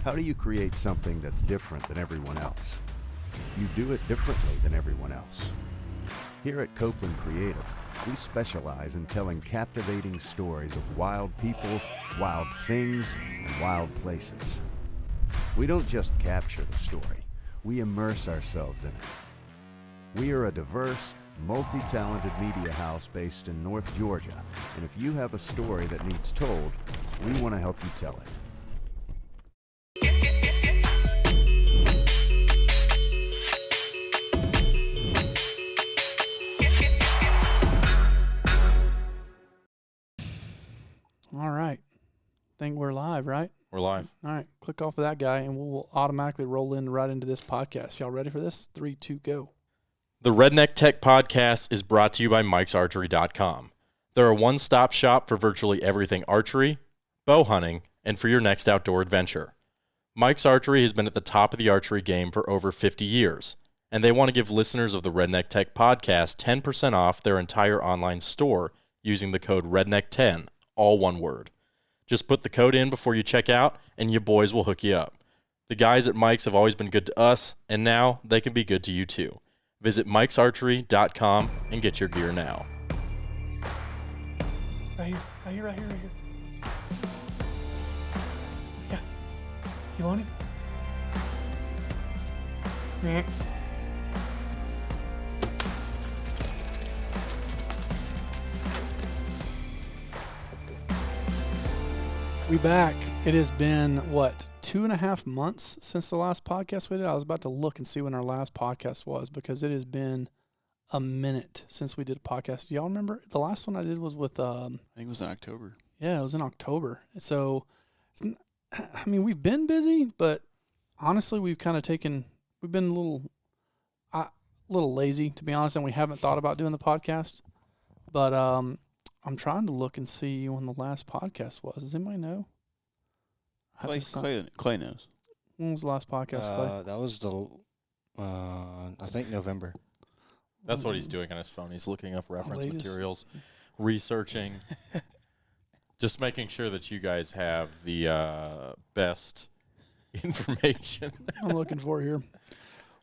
How do you create something that's different than everyone else? You do it differently than everyone else. Here at Copeland Creative, we specialize in telling captivating stories of wild people, wild things, and wild places. We don't just capture the story, we immerse ourselves in it. We are a diverse, multi-talented media house based in North Georgia, and if you have a story that needs told, we want to help you tell it. All right. Think we're live, right? We're live. All right. Click off of that guy, and we'll automatically roll in right into this podcast. Y'all ready for this? 3, 2, go. The Redneck Tech Podcast is brought to you by MikesArchery.com. They're a one-stop shop for virtually everything archery, bow hunting, and for your next outdoor adventure. Mike's Archery has been at the top of the archery game for over 50 years, and they want to give listeners of the Redneck Tech Podcast 10% off their entire online store using the code REDNECK10, all one word. Just put the code in before you check out, and your boys will hook you up. The guys at Mike's have always been good to us, and now they can be good to you too. Visit MikesArchery.com and get your gear now. Right here. Yeah. You want it? We back. It has been, 2.5 months since the last podcast we did? I was about to look and see when our last podcast was because it has been a minute since we did a podcast. Do y'all remember? The last one I did was with... I think it was in October. Yeah, it was in October. So, we've been busy, but honestly, we've kind of we've been a little lazy, to be honest, and we haven't thought about doing the podcast. But I'm trying to look and see when the last podcast was. Does anybody know? Clay knows. When was the last podcast, Clay? That was I think November. That's what he's doing on his phone. He's looking up reference materials, researching, just making sure that you guys have the best information. I'm looking for it here.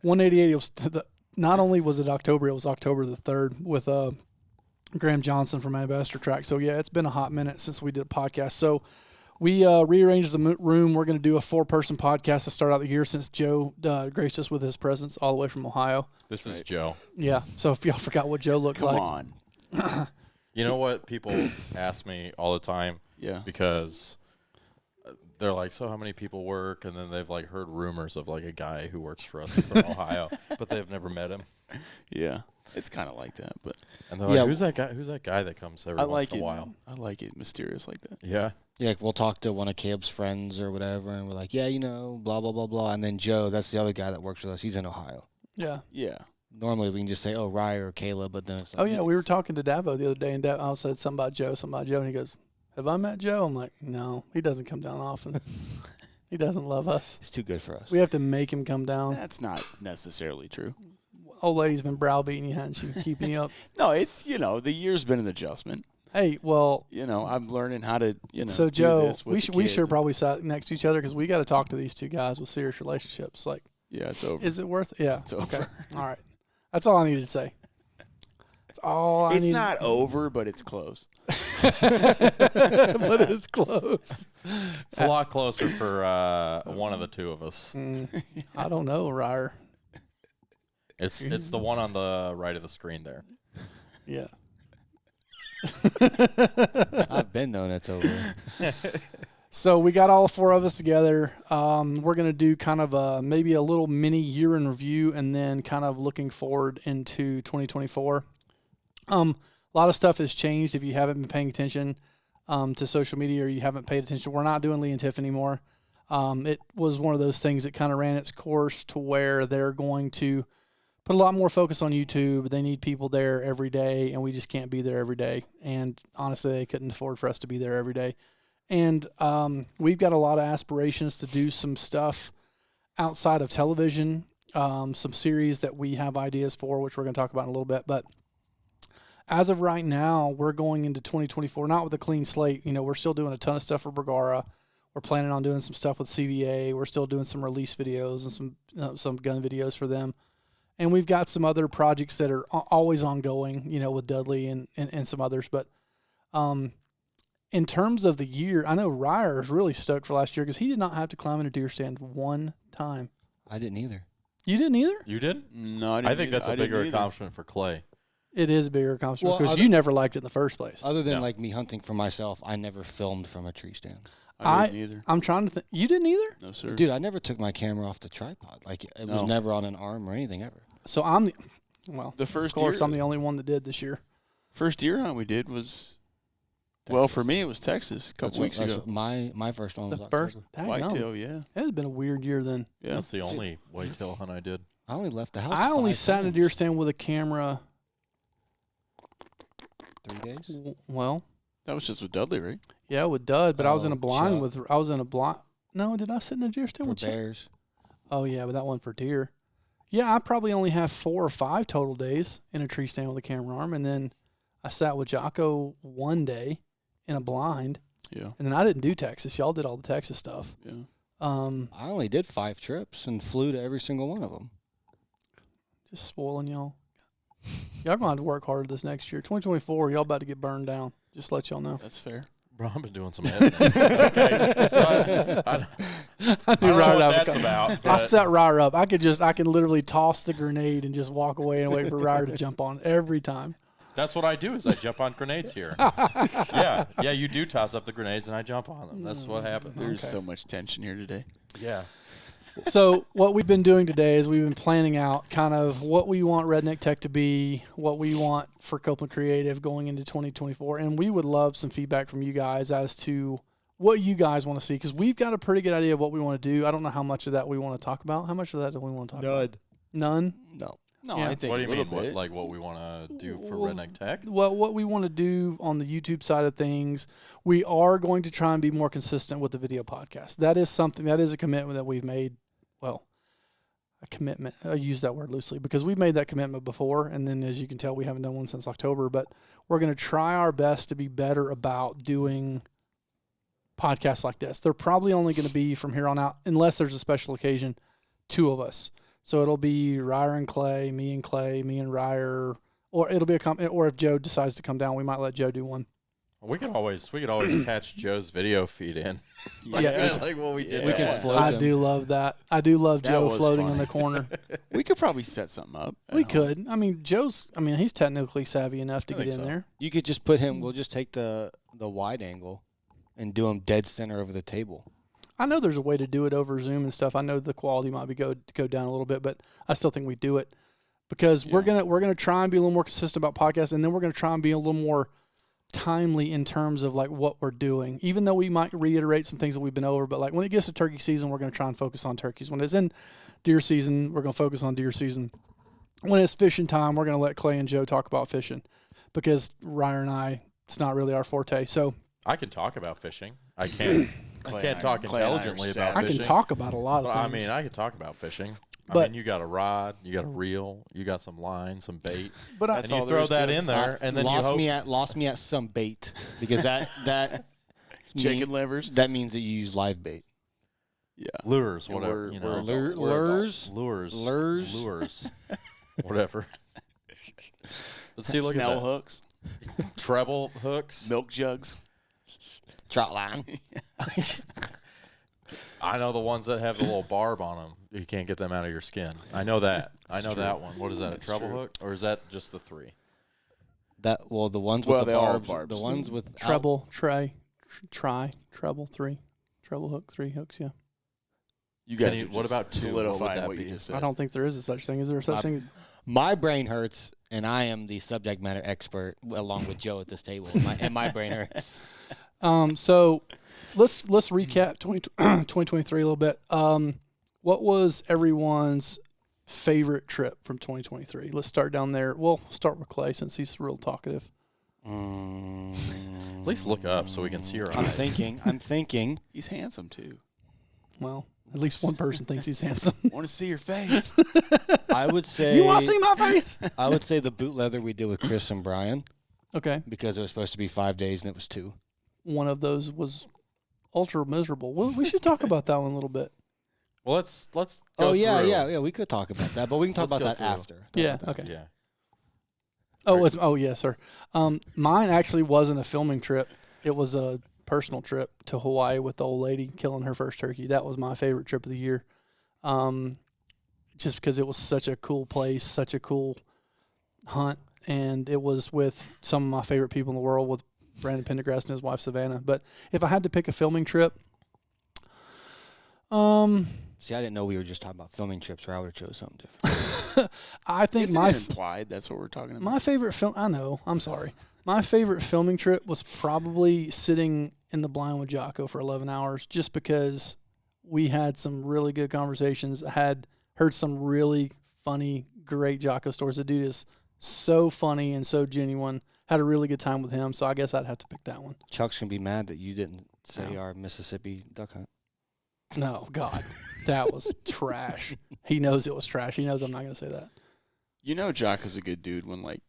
188. It was not only was it October, it was October the 3rd with Graham Johnson from Ambassador Track. So, yeah, it's been a hot minute since we did a podcast. So, we rearranged the room. We're going to do a 4-person podcast to start out the year since Joe graced us with his presence all the way from Ohio. This is Joe. Yeah. So, if y'all forgot what Joe looked like. Come on. You know what people ask me all the time? Yeah. Because they're like, so how many people work? And then they've, heard rumors of, a guy who works for us from Ohio, but they've never met him. Yeah. It's kind of like that, but and they're like, "Who's that guy? Who's that guy that comes every once in a while?" I like it mysterious like that. Yeah, yeah. We'll talk to one of Caleb's friends or whatever, and we're like, "Yeah, blah blah blah blah." And then Joe, that's the other guy that works with us. He's in Ohio. Yeah, yeah. Normally we can just say, "Oh, Rye or Caleb," but then it's like, "Oh yeah." We were talking to Davo the other day, and I said something about Joe, and he goes, "Have I met Joe?" I'm like, "No, he doesn't come down often. He doesn't love us. He's too good for us. We have to make him come down." That's not necessarily true. Old lady's been browbeating you, hasn't she? Keeping you up. No, it's, the year's been an adjustment. Hey, well. I'm learning how to, So, Joe, do this with we should probably sat next to each other because we got to talk to these two guys with serious relationships. Yeah, it's over. Is it worth it? Yeah. It's over. Okay. All right. That's all I needed to say. That's all I needed. It's not over, but it's close. But it's close. It's a lot closer for one of the two of us. I don't know, Ryer. It's the one on the right of the screen there. Yeah. I've been known it's over. So we got all 4 of us together. We're going to do kind of maybe a little mini year in review and then kind of looking forward into 2024. A lot of stuff has changed if you haven't been paying attention to social media or you haven't paid attention. We're not doing Lee and Tiff anymore. It was one of those things that kind of ran its course to where they're going to put a lot more focus on YouTube. They need people there every day, and we just can't be there every day. And honestly, they couldn't afford for us to be there every day. And we've got a lot of aspirations to do some stuff outside of television, some series that we have ideas for, which we're going to talk about in a little bit. But as of right now, we're going into 2024, not with a clean slate. We're still doing a ton of stuff for Bergara. We're planning on doing some stuff with CVA. We're still doing some release videos and some gun videos for them. And we've got some other projects that are always ongoing, with Dudley and some others. But in terms of the year, I know Ryer is really stoked for last year because he did not have to climb in a deer stand one time. I didn't either. You didn't either? You did? No, I didn't. I think that's a bigger accomplishment for Clay. It is a bigger accomplishment Well, because you never liked it in the first place. Other than Yeah. like me hunting for myself, I never filmed from a tree stand. I didn't either. I'm trying to think. You didn't either? No, sir. Dude, I never took my camera off the tripod. Like it was never on an arm or anything ever. So I'm the first of course, year- I'm the only one that did this year. First deer hunt we did was, Texas. well, for me it was Texas a couple weeks ago. My first one was The first, October. Whitetail, yeah. It has been a weird year then. Yeah. That's the only whitetail hunt I did. I only left the house. I only 5 sat in a times. deer stand with a camera. 3 days. Well, That was just with Dudley, right? yeah, with Dud, but I was in a Oh, blind Chuck. with. I was in a blind. No, did I sit in a deer stand For with Chuck? bears. Oh yeah, but that one for deer. Yeah, I probably only have 4 or 5 total days in a tree stand with a camera arm, and then I sat with Jocko one day in a blind, Yeah. and then I didn't do Texas. Y'all did all the Texas stuff. Yeah. I only did 5 trips and flew to every single one of them. Just spoiling y'all. Y'all gonna have to work harder this next year. 2024, y'all about to get burned down. Just let y'all know. That's fair. Bro, I've been doing some editing. Okay, so I don't know Ryder what out that's of- about. I But set Ryer up. I can literally toss the grenade and just walk away and wait for Ryer to jump on every time. that's what I do is I jump on grenades here. Yeah, you do toss up the grenades and I jump on them. That's what happens. There's so much tension here today. Yeah. So what we've been doing today is we've been planning out kind of what we want Redneck Tech to be, what we want for Copeland Creative going into 2024, and we would love some feedback from you guys as to what you guys want to see, because we've got a pretty good idea of what we want to do. I don't know how much of that we want to talk about. How much of that do we want to talk about? None? No. No, Yeah. I think What do you a little mean? bit. What we want to do for Well, Redneck Tech? Well, what we want to do on the YouTube side of things, we are going to try and be more consistent with the video podcast. That is a commitment that we've made. Well, a commitment. I use that word loosely because we've made that commitment before, and then as you can tell, we haven't done one since October. But we're going to try our best to be better about doing podcasts like this. They're probably only going to be from here on out, unless there's a special occasion, 2 of us. So it'll be Ryer and Clay, me and Ryer, or it'll be or if Joe decides to come down, we might let Joe do one. We could always catch Joe's video feed in. Yeah. like what we did. We can that float I them. do love that. I do love That Joe was floating fun. in the corner. We could probably set something up. at We home. could. I mean, he's technically savvy enough to I get think in so. there. You could just put him. We'll just take the wide angle, and do him dead center over the table. I know there's a way to do it over Zoom and stuff. I know the quality might be go down a little bit, but I still think we do it because we're gonna try and be a little more consistent about podcasts, and then we're gonna try and be a little more timely in terms of like what we're doing. Even though we might reiterate some things that we've been over, but like when it gets to turkey season, we're gonna try and focus on turkeys. When it's in deer season, we're gonna focus on deer season. When it's fishing time, we're gonna let Clay and Joe talk about fishing because Ryer and I, it's not really our forte. So I can talk about fishing. I can't. I Clay can't and talk Clay and I are intelligently savage. about I fishing. can talk about a lot But of I things. mean, I can talk about fishing. But- you got a rod, you got a reel, you got some line, some bait, but and you throw that in there, and then you lost hope. lost me at some bait because that Chicken livers. that means that you use live bait. Yeah. Lures, Yeah, whatever, we're- you know. we're Lure- adult. We're lures, Lures. Lures. Whatever. But see, look Snell at that. hooks, Treble hooks. milk jugs. Trout line. I know the ones that have the little barb on them. You can't get them out of your skin. I know that. I know true. that one. What is that, a That's treble true. hook? Or is that just the 3? The ones Well, with the they all have barbs, barbs. the ones with treble, treble, 3, treble hook, 3 hooks. Yeah, You Can guys. you- are what just about 2? What would solidifying that what be? you just said. I don't think there is a such thing. Is there a such thing? My brain hurts, and I am the subject matter expert along with Joe at this table. And my brain hurts. So let's recap 2023 a little bit. What was everyone's favorite trip from 2023? Let's start down there. We'll start with Clay since he's real talkative. At least look up so we can see your I'm eyes. thinking. He's handsome too. Well, at least one person thinks he's handsome. Want to see your face? I would say. You want to see my face? I would say the boot leather we did with Chris and Brian Okay, because it was supposed to be 5 days and it was 2. one of those was ultra miserable. Well, we should talk about that one a little bit. Well, let's go Oh yeah, through. yeah. We could talk about that, but we can talk Let's about go that through. after. Yeah, okay. Yeah. Oh, yes, sir. Mine actually wasn't a filming trip. It was a personal trip to Hawaii with the old lady killing her first turkey. That was my favorite trip of the year. Just because it was such a cool place, such a cool hunt, and it was with some of my favorite people in the world, with Brandon Pendergrass and his wife Savannah. But if I had to pick a filming trip, See, I didn't know we were just talking about filming trips, or I would have chose something different. I think Isn't my it implied that's what we're talking about? my favorite film. I know. I'm sorry. My favorite filming trip was probably sitting in the blind with Jocko for 11 hours, just because we had some really good conversations. I had heard some really funny, great Jocko stories. The dude is so funny and so genuine. Had a really good time with him, so I guess I'd have to pick that one. Chuck's gonna be mad that you didn't say our Mississippi duck hunt. No, God, that was trash. He knows it was trash. He knows I'm not going to say that. You know, Jock is a good dude when like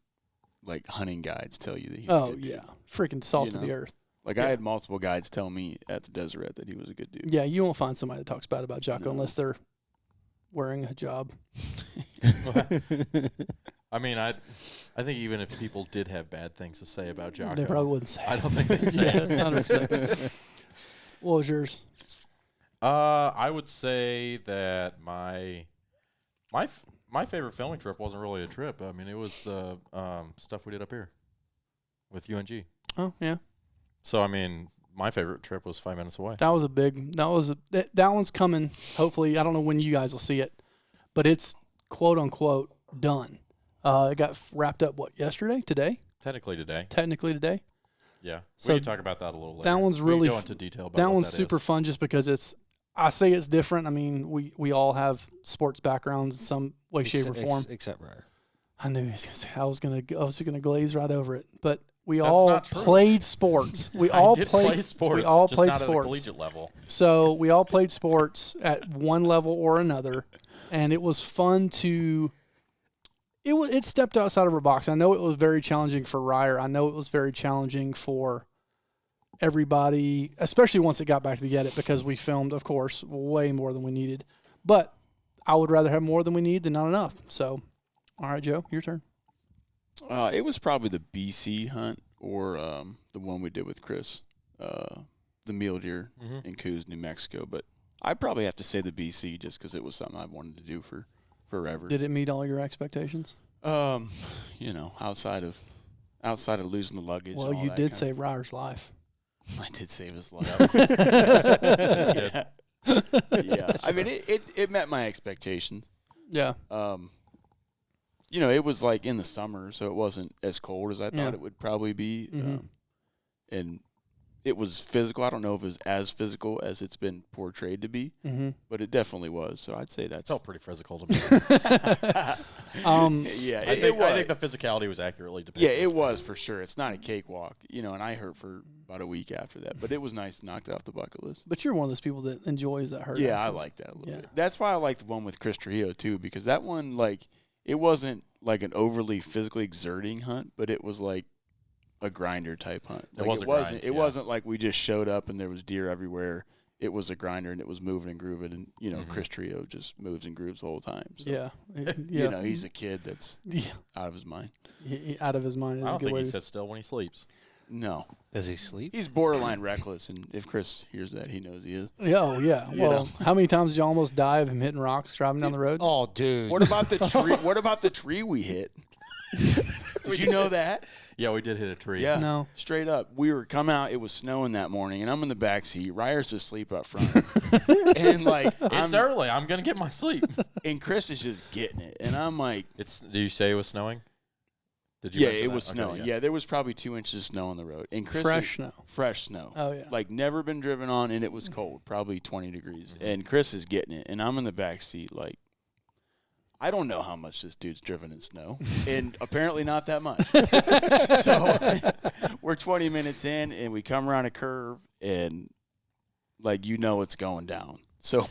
hunting guides tell you that he's a Oh, good yeah. dude. Freaking salt You to the know? earth. Like Yeah. I had multiple guides tell me at the Deseret that he was a good dude. Yeah, you won't find somebody that talks bad about Jocko No. unless they're wearing a job. I mean, I think even if people did have bad things to say about Jocko, They probably wouldn't say I it. don't think they'd say it. Yeah, 100%. What was yours? I would say that my favorite filming trip wasn't really a trip. I mean, it was the stuff we did up here with UNG. Oh, yeah. So I mean, my favorite trip was 5 minutes away. That was a big. That one's coming. Hopefully, I don't know when you guys will see it, but it's quote unquote done. It got wrapped up today? Technically today. Technically today. Yeah. So We can talk about that a little later. that one's We can really go f- into detail about That what one's that super is. fun just because I say it's different. I mean, we all have sports backgrounds in some way, shape, or form. Except Ryer. I knew he was gonna say I was gonna glaze right over it, but we That's all not true. played sports. We I all did played play sports. We all just played not sports. at a collegiate level. So we all played sports at one level or another, and it was fun to. It stepped outside of our box. I know it was very challenging for Ryer. I know it was very challenging for everybody, especially once it got back to the Edit, because we filmed, of course, way more than we needed. But I would rather have more than we need than not enough. So, all right, Joe, your turn. It was probably the BC hunt or the one we did with Chris, the mule deer Mhm. in Coos, New Mexico. But I'd probably have to say the BC just because it was something I've wanted to do for forever. Did it meet all your expectations? You know, outside of losing the luggage. Well, and all you that did kind save Ryer's life. of, I did save his life. Yes, Yeah, I mean it met my expectations. Yeah. You know, it was like in the summer, so it wasn't as cold as I thought Yeah. it would probably be. Mhm. And it was physical. I don't know if it was as physical as it's been portrayed to be, Mm-hmm. but it definitely was. So I'd say that's. Felt pretty physical to me. Yeah, I it think was. the physicality was accurately depicted. Yeah, it was for sure. It's not a cakewalk, you know, and I hurt for about a week after that, but it was nice to knock it off the bucket list. But you're one of those people that enjoys that hurt. Yeah, I after. like that a little Yeah. bit. That's why I like the one with Chris Trujillo too, because that one, like, it wasn't like an overly physically exerting hunt, but it was like a grinder type hunt. It Like, was a wasn't. grind, It yeah. wasn't like we just showed up and there was deer everywhere. It was a grinder and it was moving and grooving, and you know, Mhm. Chris Trio just moves and grooves the whole time. So, Yeah. Yeah. you know, he's a kid that's Yeah. out of his mind. Out of his mind. Is I a don't good think way he to- sits still when he sleeps. No, Does he sleep? he's borderline reckless, and if Chris hears that, he knows he is. Yeah, oh, yeah. You Well, know. how many times did you almost die of him hitting rocks driving down the road? Oh, dude. What about the tree? What about the tree we hit? Did you know that? Yeah, we did hit a tree. Yeah. No. Straight up. We were come out, it was snowing that morning, and I'm in the back seat. Ryer's asleep up front. And like It's early. I'm gonna get my sleep. and Chris is just getting it. And I'm like, Did you say it was snowing? Did you? yeah, mention it that? was Okay, snowing. Yeah, there was probably 2 inches of snow on the road. And Chris Fresh snow. Fresh snow. Oh, yeah. Like never been driven on, and it was cold, probably 20 degrees. And Chris is getting it, and I'm in the back seat like, I don't know how much this dude's driven in snow, and apparently not that much. So we're 20 minutes in, and we come around a curve, and like, you know, it's going down. So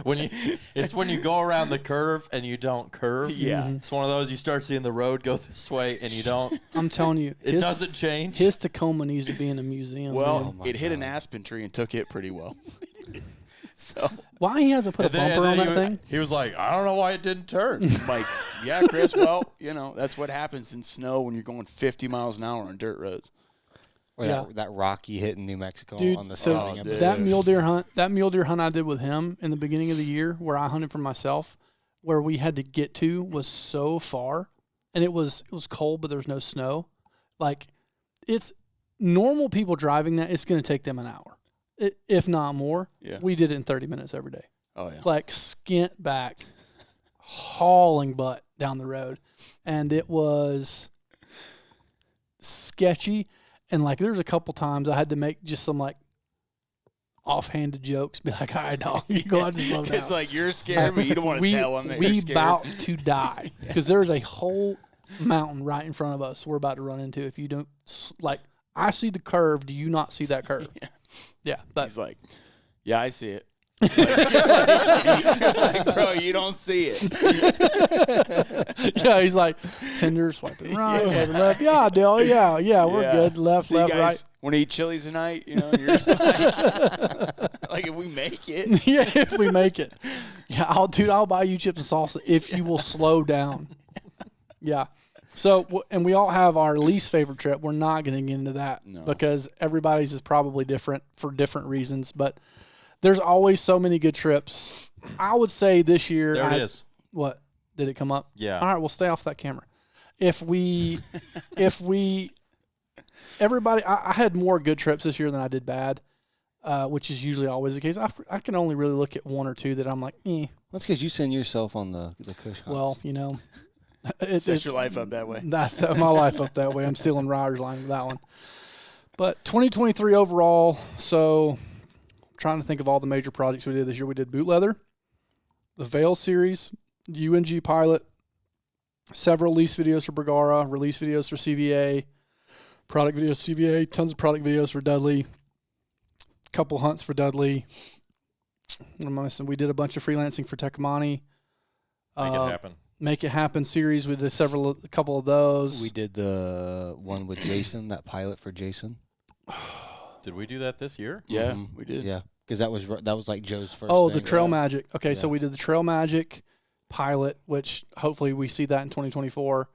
when you go around the curve and you don't curve. Yeah. It's one of those you start seeing the road go this way and you don't. I'm telling you, It doesn't change. His Tacoma needs to be in a museum. well, man. it hit an aspen tree and took it pretty well. So Why he hasn't put a bumper on that thing? He was like, I don't know why it didn't turn. I'm like, yeah, Chris. Well, that's what happens in snow when you're going 50 miles an hour on dirt roads. Or Yeah. that rock you hit in New Mexico Dude, on the so scouting episode. that mule deer hunt I did with him in the beginning of the year, where I hunted for myself, where we had to get to was so far, and it was cold, but there's no snow. Like, it's normal people driving that. It's going to take them an hour, if not more. Yeah. We did it in 30 minutes every day. Oh yeah. Like skint back, hauling butt down the road, and it was sketchy. And like, there's a couple times I had to make just some like offhanded jokes, be like, "All right, dog, you go out and slow down." It's like you're scared, but you don't want to tell them that you're we scared. about to die because there's a whole mountain right in front of us. We're about to run into. If you don't like, I see the curve. Do you not see that curve? Yeah, but He's like, yeah, I see it. Like, bro, you don't see it. yeah, he's like Tinder swiping right, swiping left. Yeah, Dale. Yeah, we're good. Left, So you left, guys right. want to eat Chili's tonight? You're just like if we make it. Yeah, if we make it. Yeah, I'll buy you chips and salsa if you will slow down. Yeah. So, and we all have our least favorite trip. We're not going to get into that because everybody's is probably different for different reasons. But there's always so many good trips. I would say this year. There it is. What? Did it come up? Yeah. All right, we'll stay off that camera. Everybody, I had more good trips this year than I did bad, which is usually always the case. I can only really look at one or two that I'm like, eh. That's because you send yourself on the Kush hunts. Well, Set your life up that way. I set my life up that way. I'm stealing Ryder's line with that one. But 2023 overall, so trying to think of all the major projects we did this year. We did Boot Leather, the Veil series, UNG Pilot, several lease videos for Bergara, release videos for CVA, product videos CVA, tons of product videos for Dudley, couple hunts for Dudley. What am I missing? We did a bunch of freelancing for Tecumani. Make it happen. Make It Happen series. We did a couple of those. We did the one with Jason, that pilot for Jason. Did we do that this year? Yeah, we did. Yeah, because that was like Joe's first. Oh, thing. the Trail Magic. Okay, so Yeah. we did the Trail Magic pilot, which hopefully we see that in 2024.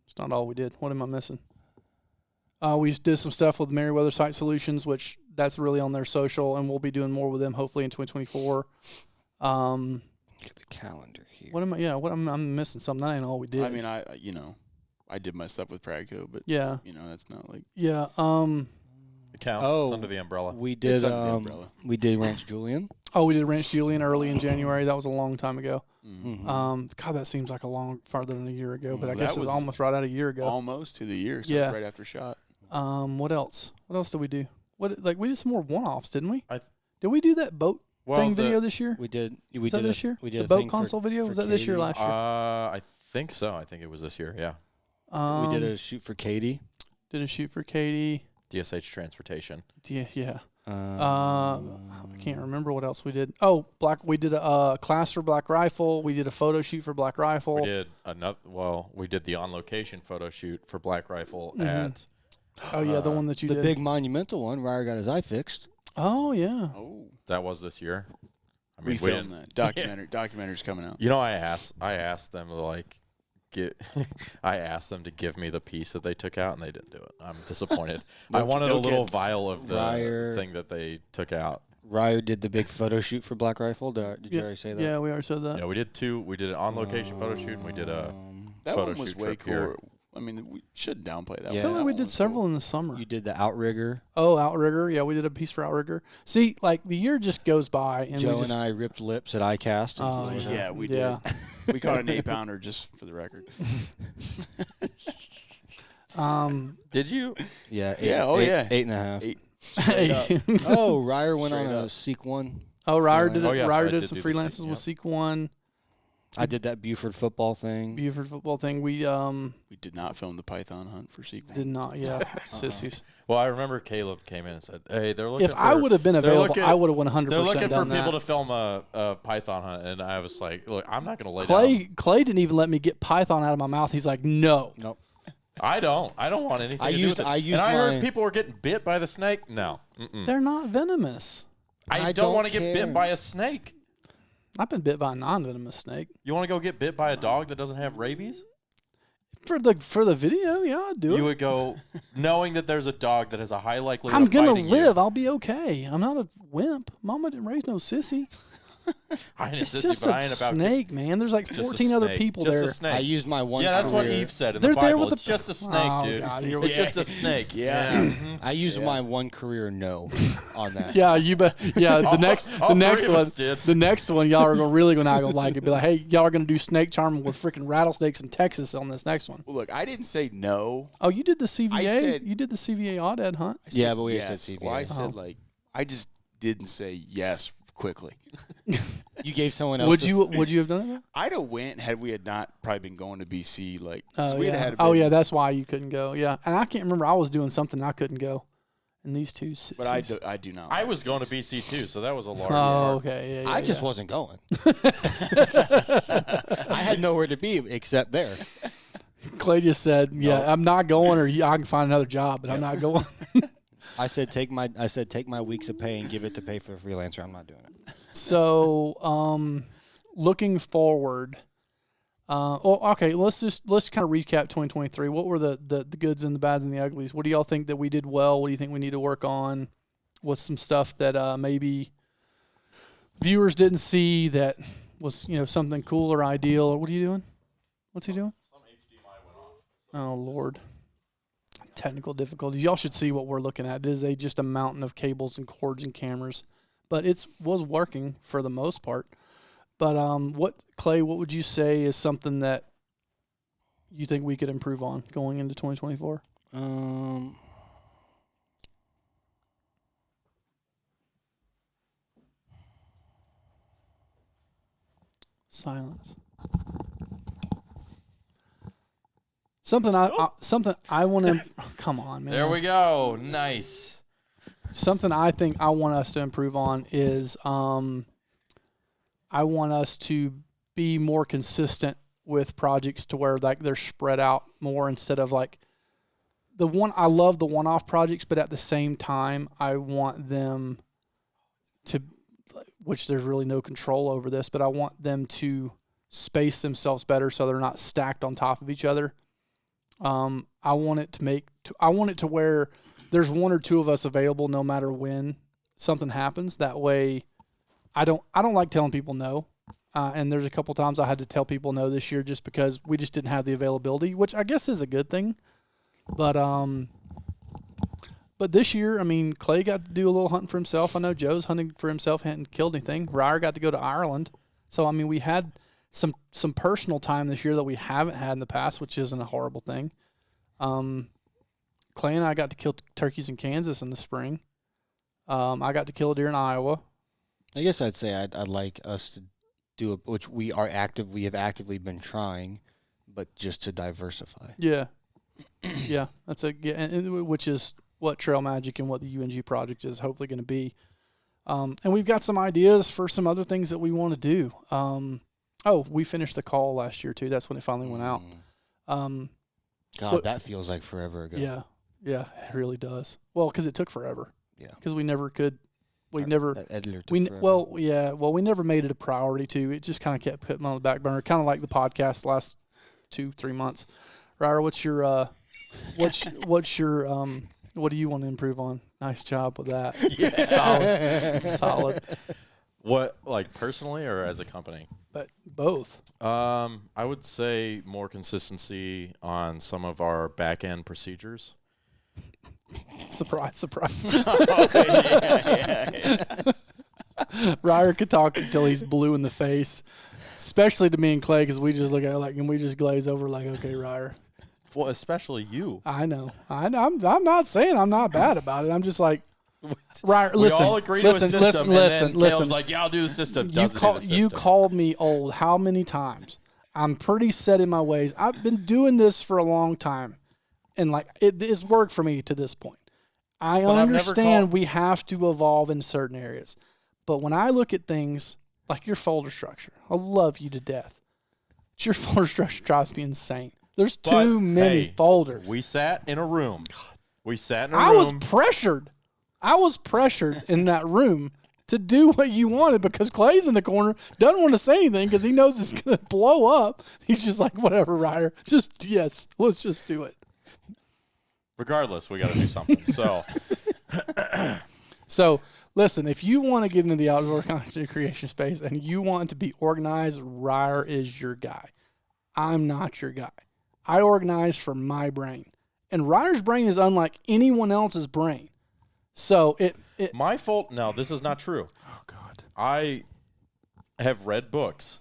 It's not all we did. What am I missing? We did some stuff with Merriweather Site Solutions, which that's really on their social, and we'll be doing more with them hopefully in 2024. Get the calendar here. I'm missing something. That ain't all we did. I mean, I did my stuff with Pragco, but yeah. That's not like Yeah. It counts. Oh. It's under the umbrella. We did. It's under the umbrella. We did Ranch Julian. Oh, we did Ranch Julian early in January. That was a long time ago. Mhm. God, that seems like a long farther than a year ago, but I That guess it was was almost right at a year ago. almost to the year. So Yeah. it's right after shot. What else? What else did we do? We did some more one-offs, didn't we? I th- Did we do that boat thing the- video this year? We did. We Was that did this year? We did The a boat thing console video? for Was that this year or Katie. last year? I think so. I think it was this year. Yeah. We did a shoot for Katie. Did a shoot for Katie. DSH Transportation. Yeah. I can't remember what else we did. Oh, we did a class for Black Rifle. We did a photo shoot for Black Rifle. We did we did the on-location photo shoot for Black Rifle at. Oh yeah, the one that you the did. big monumental one. Ryer got his eye fixed. Oh yeah. Oh, That was this year. I we mean, filmed that documentary's coming out. I asked them to I asked them to give me the piece that they took out, and they didn't do it. I'm disappointed. I wanted a little vial of the Ryer. thing that they took out. Ryer did the big photo shoot for Black Rifle. Did you already say that? Yeah, we already said that. Yeah, we did two. We did an on-location photo shoot, and we did a That photo one was shoot way trip here. cool. I mean, we shouldn't downplay that. I Yeah. feel one. like we That one did was several cool. in the summer. You did the Outrigger. Oh, Outrigger. Yeah, we did a piece for Outrigger. See, like the year just goes by, and Joe we just, and I ripped lips at ICAST. in Oh, Florida. Yeah, we Yeah. did. We caught an 8-pounder just for the record. Did you? Yeah. Yeah, 8.5. 8 straight up. Oh, Ryer went on Straight a up. Seek 1. Oh, Ryer did it. Oh, yes, Ryer I did did some do the freelances Seek, with yeah. Seek One. I did that Buford football thing. Buford football thing. We did not film the python hunt for sequel. did not. Yeah, sissies. Well, I remember Caleb came in and said, "Hey, they're looking." If I would have been they're available, looking- I would have 100% They're looking for done people that. to film a python hunt, and I was like, "Look, I'm not going to lay down. Clay didn't even let me get python out of my mouth. He's like, no. Nope. I don't want anything I to used- do with it." I used and I heard my- people were getting bit by the snake. No, They're not venomous. I I don't don't want to get care. bit by a snake. I've been bit by a non-venomous snake. You want to go get bit by a dog that doesn't have rabies? For the video, yeah, I'd do You it. would go knowing that there's a dog that has a high likelihood I'm of gonna biting live. you. I'll be okay. I'm not a wimp. Mama didn't raise no sissy. I ain't a It's sissy, just but I a ain't about snake, man. There's like just a 14 other snake. people Just there. A snake. I used my one. Yeah, that's what career- Eve said in They're the there Bible. with It's the- just a snake, Oh, dude. God, here It's we just a snake. Yeah. I used my one career no on that. Yeah, you bet. Yeah, the next all the next three of one, us did. the next one, y'all are really not gonna like it. Be like, hey, y'all are gonna do snake charming with freaking rattlesnakes in Texas on this next one. Well, look, I didn't say no. Oh, you did the CVA. said- You did the CVA Audad hunt. I Yeah, said but we yes. said CVA. Well, I said Oh. I just didn't say yes quickly. You gave someone else. Would you have done it? I'd have went had we had not probably been going to BC. Like, 'cause Oh we'd yeah. have had Oh been- yeah, that's why you couldn't go. Yeah, and I can't remember. I was doing something I couldn't go, and these two. But I do not. I like was going to Texas. BC too, so that was a large Oh part. okay. Yeah, I just yeah. wasn't going. I had nowhere to be except there. Clay just said, "Yeah, I'm not going, or I can find another job, but I'm not going." I said take my weeks of pay and give it to pay for a freelancer. I'm not doing it. So, looking forward. Okay. Let's kind of recap 2023. What were the goods and the bads and the uglies? What do y'all think that we did well? What do you think we need to work on? What's some stuff that maybe viewers didn't see that was something cool or ideal? Or what are you doing? What's he doing? Some HDMI went off. Oh Lord. Technical difficulties. Y'all should see what we're looking at. It is just a mountain of cables and cords and cameras, but was working for the most part. But Clay, what would you say is something that you think we could improve on going into 2024? Silence. Something I want to. Come on, man. There we go. Nice. Something I think I want us to improve on is I want us to be more consistent with projects to where like they're spread out more instead of like I love the one-off projects, but at the same time I want them to, which there's really no control over this, but I want them to space themselves better so they're not stacked on top of each other. I want it to where there's one or two of us available no matter when something happens. That way, I don't like telling people no. And there's a couple times I had to tell people no this year just because we just didn't have the availability, which I guess is a good thing. But this year, I mean, Clay got to do a little hunting for himself. I know Joe's hunting for himself, hadn't killed anything. Ryer got to go to Ireland. So, I mean, we had some personal time this year that we haven't had in the past, which isn't a horrible thing. Clay and I got to kill turkeys in Kansas in the spring. I got to kill a deer in Iowa. I guess I'd say I'd like us to do it, which we have actively been trying, but just to diversify. Yeah. Yeah, that's which is what Trail Magic and what the UNG project is hopefully going to be. And we've got some ideas for some other things that we want to do. We finished the call last year too. That's when it finally went out. God, that feels like forever ago. Yeah, it really does. Well, because it took forever. Yeah. Because we never could. We never. That editor took We forever. we never made it a priority too. It just kind of kept putting on the back burner, kind of like the podcast the last 2-3 months. Ryder, what do you want to improve on? Nice job with that. Yeah. Solid. What, like personally or as a company? But both. I would say more consistency on some of our back end procedures. Surprise. Ryder could talk until he's blue in the face, especially to me and Clay, because we just look at it and we just glaze over like, okay, Ryder. Well, especially you. I know. I'm not saying I'm not bad about it. I'm just like, Right, We listen, all agree to a listen, system, listen, and then Caleb's listen. like, "Yeah, I'll do the system." You Doesn't call, do the you system. called me old how many times? I'm pretty set in my ways. I've been doing this for a long time, and like it's worked for me to this point. I But I've never understand called- we have to evolve in certain areas, but when I look at things like your folder structure, I love you to death. But your folder structure drives me insane. There's But, too many hey, folders. We sat in a room. We sat in a I was room. pressured. I was pressured in that room to do what you wanted because Clay's in the corner, doesn't want to say anything because he knows it's going to blow up. He's just like, whatever, Ryder. Yes, let's just do it. Regardless, we got to do something. So, So, listen, if you want to get into the outdoor content creation space and you want to be organized, Ryder is your guy. I'm not your guy. I organize for my brain. And Ryder's brain is unlike anyone else's brain. So, my fault. No, this is not true. Oh, God. I have read books.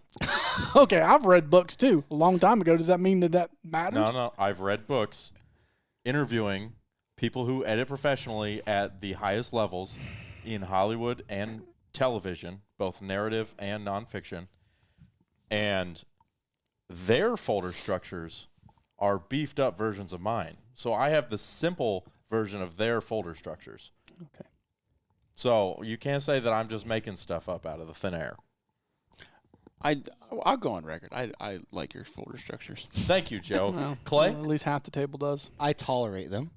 Okay, I've read books too a long time ago. Does that mean that matters? No, I've read books interviewing people who edit professionally at the highest levels in Hollywood and television, both narrative and nonfiction. And their folder structures are beefed up versions of mine. So I have the simple version of their folder structures. Okay. So you can't say that I'm just making stuff up out of the thin air. I'll go on record. I like your folder structures. Thank you, Joe. Well, Clay? at least half the table does. I tolerate them.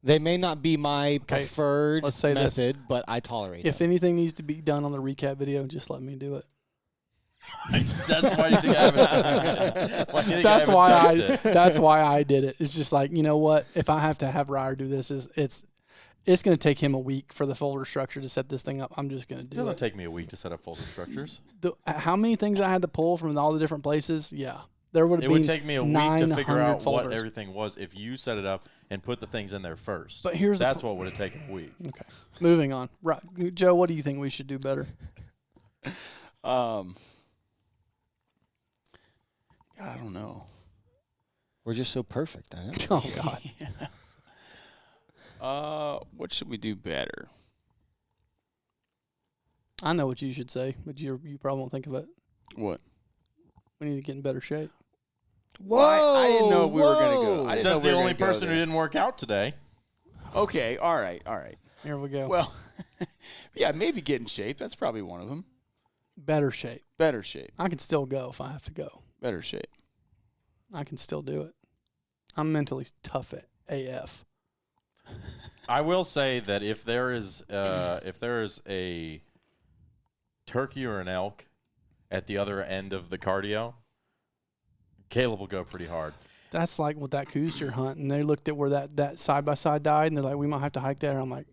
They may not be my preferred let's say this. method, but I tolerate If them. anything needs to be done on the recap video, just let me do it. That's why you think I haven't touched it. Why do you think That's I why haven't touched it? that's why I did it. It's just like, you know what? If I have to have Ryder do this, it's going to take him a week for the folder structure to set this thing up. I'm just going to It do doesn't it. take me a week to set up folder structures. How many things I had to pull from all the different places? Yeah. There would have It been would take me a week to figure 900 out folders. what everything was if you set it up and put the things in there first. But here's the That's what would have taken a week. Okay. Moving on. Right. Joe, what do you think we should do better? I don't know. We're just so perfect. I know. Oh, God. What should we do better? I know what you should say, but you probably won't think of it. What? We need to get in better shape. Well, I didn't know if we were going to go. I didn't know Says we the were only gonna go person who there. didn't work out today. Okay, all right. Here we go. Well, yeah, maybe get in shape. That's probably one of them. Better shape. Better shape. I can still go if I have to go. Better shape. I can still do it. I'm mentally tough at AF. I will say that if there is a turkey or an elk at the other end of the cardio, Caleb will go pretty hard. That's like with that coos deer hunt, and they looked at where that side by side died, and they're like, "We might have to hike there." I'm like,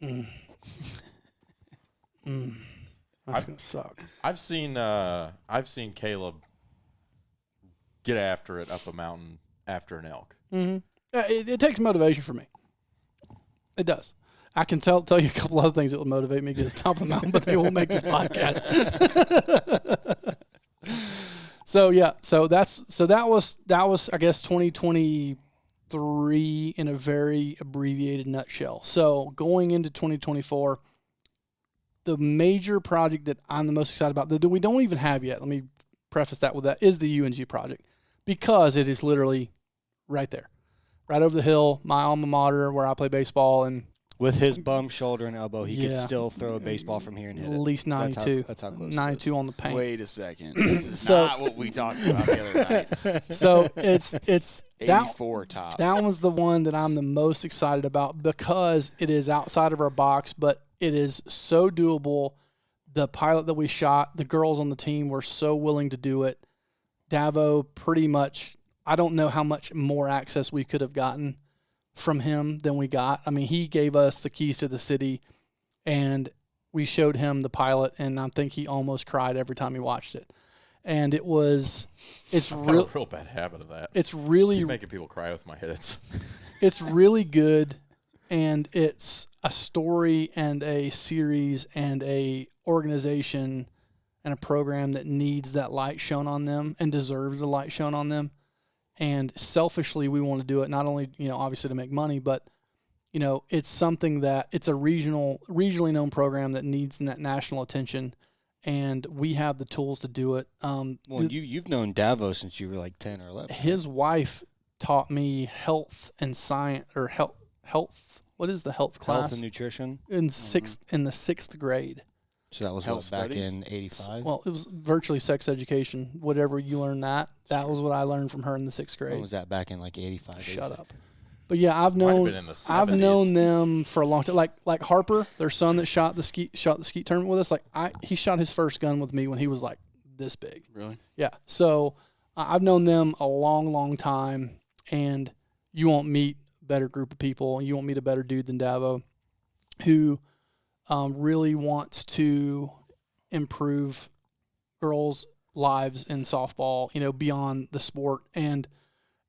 that's gonna suck. I've seen Caleb get after it up a mountain after an elk. Mm-hmm. It takes motivation for me. It does. I can tell you a couple other things that will motivate me to get to the top of the mountain, but they won't make this podcast. So that was I guess 2023 in a very abbreviated nutshell. So going into 2024, the major project that I'm the most excited about, that we don't even have yet, let me preface that with that, is the UNG project, because it is literally right there, right over the hill, my alma mater where I play baseball, and With his bum, shoulder, and elbow, he could Yeah. still throw a baseball from here and hit at it. least 92. That's how close 92 on the paint. Wait a second. This is So- not what we talked about the other night. So it's that 84 tops. that one's the one that I'm the most excited about because it is outside of our box, but it is so doable. The pilot that we shot, the girls on the team were so willing to do it. Davo pretty much, I don't know how much more access we could have gotten from him than we got. I mean, he gave us the keys to the city, and we showed him the pilot, and I think he almost cried every time he watched it. And it's I've got a real bad habit of that. it's really Keep making people cry with my hits. it's really good, and it's a story and a series and a organization and a program that needs that light shown on them and deserves the light shown on them. And selfishly, we want to do it not only, obviously to make money, but it's something that it's a regionally known program that needs that national attention, and we have the tools to do it. Well, you've known Davo since you were like 10 or 11. His wife taught me health and science, or health. What is the health class? Health and nutrition in the sixth grade. So that was Health back studies? in '85. Well, it was virtually sex education. Whatever you learn that was what I learned from her in the sixth When grade. was that back in like '85? Shut up. But yeah, I've Might have known been in the I've 70s. known them for a long time. Like Harper, their son that shot the skeet tournament with us. He shot his first gun with me when he was like this big. Really? Yeah. So I've known them a long, long time, and you won't meet a better group of people. You won't meet a better dude than Davo, who really wants to improve girls' lives in softball, beyond the sport, and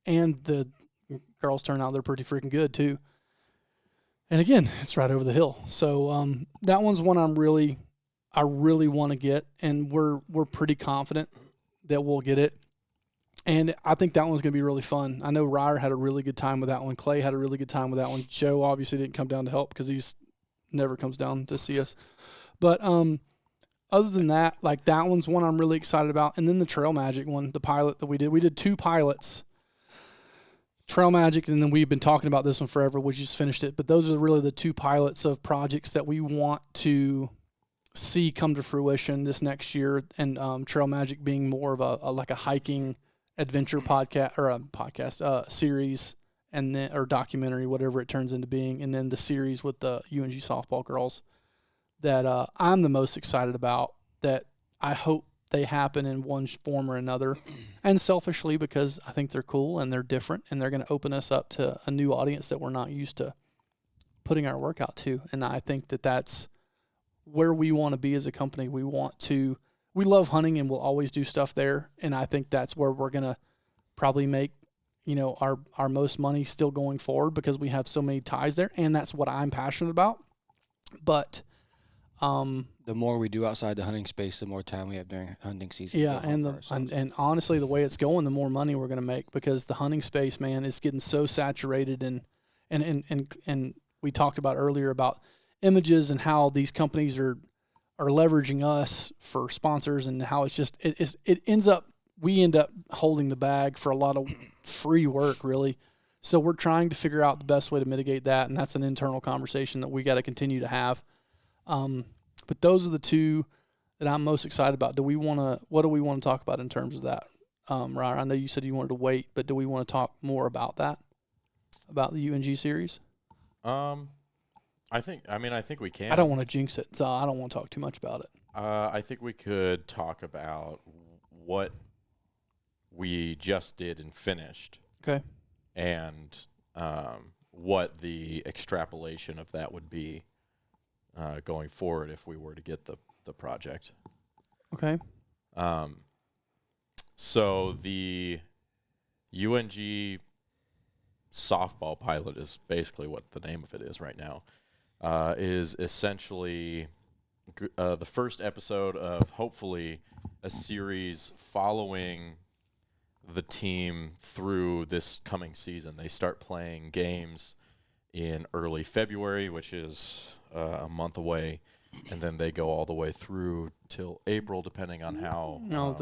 the girls turn out they're pretty freaking good too. And again, it's right over the hill. So that one's one I really want to get, and we're pretty confident that we'll get it. And I think that one's going to be really fun. I know Ryer had a really good time with that one. Clay had a really good time with that one. Joe obviously didn't come down to help because he's never comes down to see us. But other than that, like that one's one I'm really excited about. And then the Trail Magic one, the pilot that we did 2 pilots. Trail Magic, and then we've been talking about this one forever. We just finished it. But those are really the 2 pilots of projects that we want to see come to fruition this next year. And Trail Magic being more of a hiking adventure podcast series, and then or documentary, whatever it turns into being, and then the series with the UNG softball girls that I'm the most excited about, that I hope they happen in one form or another, and selfishly because I think they're cool and they're different, and they're going to open us up to a new audience that we're not used to putting our work out to. And I think that that's where we want to be as a company. We love hunting, and we'll always do stuff there. And I think that's where we're going to probably make, our most money still going forward, because we have so many ties there. And that's what I'm passionate about. But, the more we do outside the hunting space, the more time we have during hunting season. yeah. And honestly, the way it's going, the more money we're going to make, because the hunting space, man, is getting so saturated. And we talked about earlier about images and how these companies are leveraging us for sponsors, and how we end up holding the bag for a lot of free work, really. So we're trying to figure out the best way to mitigate that, and that's an internal conversation that we got to continue to have. But those are the 2 that I'm most excited about. What do we want to talk about in terms of that? Ryan, I know you said you wanted to wait, but do we want to talk more about that, about the UNG series? I think we can. I don't want to jinx it, so I don't want to talk too much about it. I think we could talk about what we just did and finished. Okay. And what the extrapolation of that would be going forward if we were to get the project. Okay. So the UNG softball pilot is basically what the name of it is right now. Is essentially the first episode of hopefully a series following the team through this coming season. They start playing games in early February, which is a month away, and then they go all the way through till April, depending on how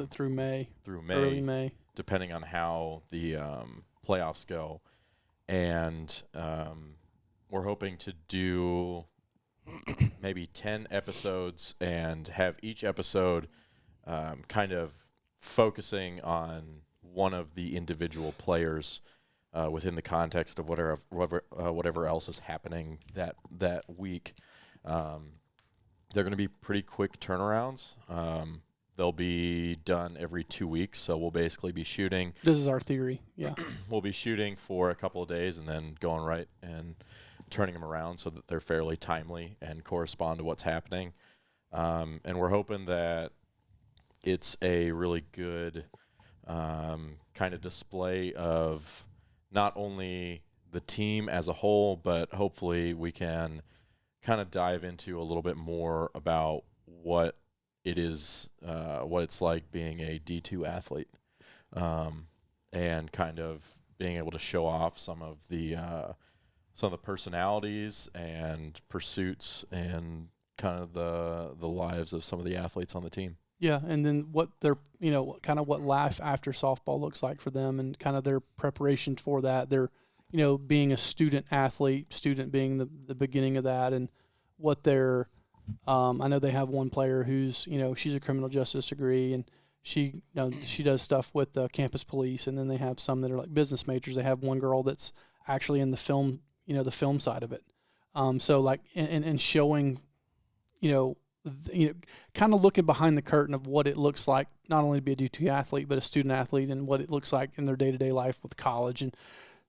through May. Early May, depending on how the playoffs go. And we're hoping to do maybe 10 episodes and have each episode kind of focusing on one of the individual players within the context of whatever else is happening that week. They're going to be pretty quick turnarounds. They'll be done every 2 weeks, so we'll basically be shooting. This is our theory, yeah. We'll be shooting for a couple of days and then going right and turning them around so that they're fairly timely and correspond to what's happening. And we're hoping that it's a really good kind of display of not only the team as a whole, but hopefully we can kind of dive into a little bit more about what it is, what it's like being a D2 athlete, and kind of being able to show off some of the some of the personalities and pursuits and kind of the lives of some of the athletes on the team. Yeah, and then what their, kind of what life after softball looks like for them, and kind of their preparation for that. They're, being a student athlete, student being the beginning of that, and what their, I know they have one player who's, she's a criminal justice degree, and she does stuff with the campus police, and then they have some that are like business majors. They have one girl that's actually in the film, the film side of it. So like, and showing, kind of looking behind the curtain of what it looks like, not only to be a D2 athlete, but a student athlete, and what it looks like in their day-to-day life with college and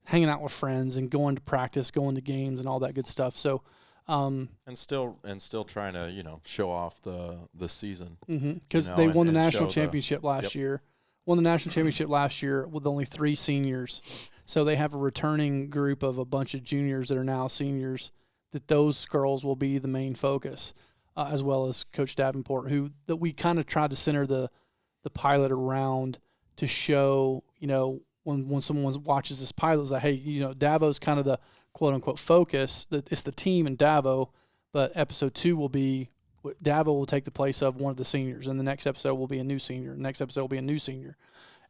hanging out with friends and going to practice, going to games and all that good stuff. So, and still trying to, show off the season. Because they won the national championship last year. Won the national championship last year with only 3 seniors. So they have a returning group of a bunch of juniors that are now seniors, that those girls will be the main focus. As well as Coach Davenport, that we kind of tried to center the pilot around to show, when someone watches this pilot, it's like, hey, Davo's kind of the quote unquote focus. That it's the team and Davo, but episode 2 will be Davo will take the place of one of the seniors, and the next episode will be a new senior. The next episode will be a new senior,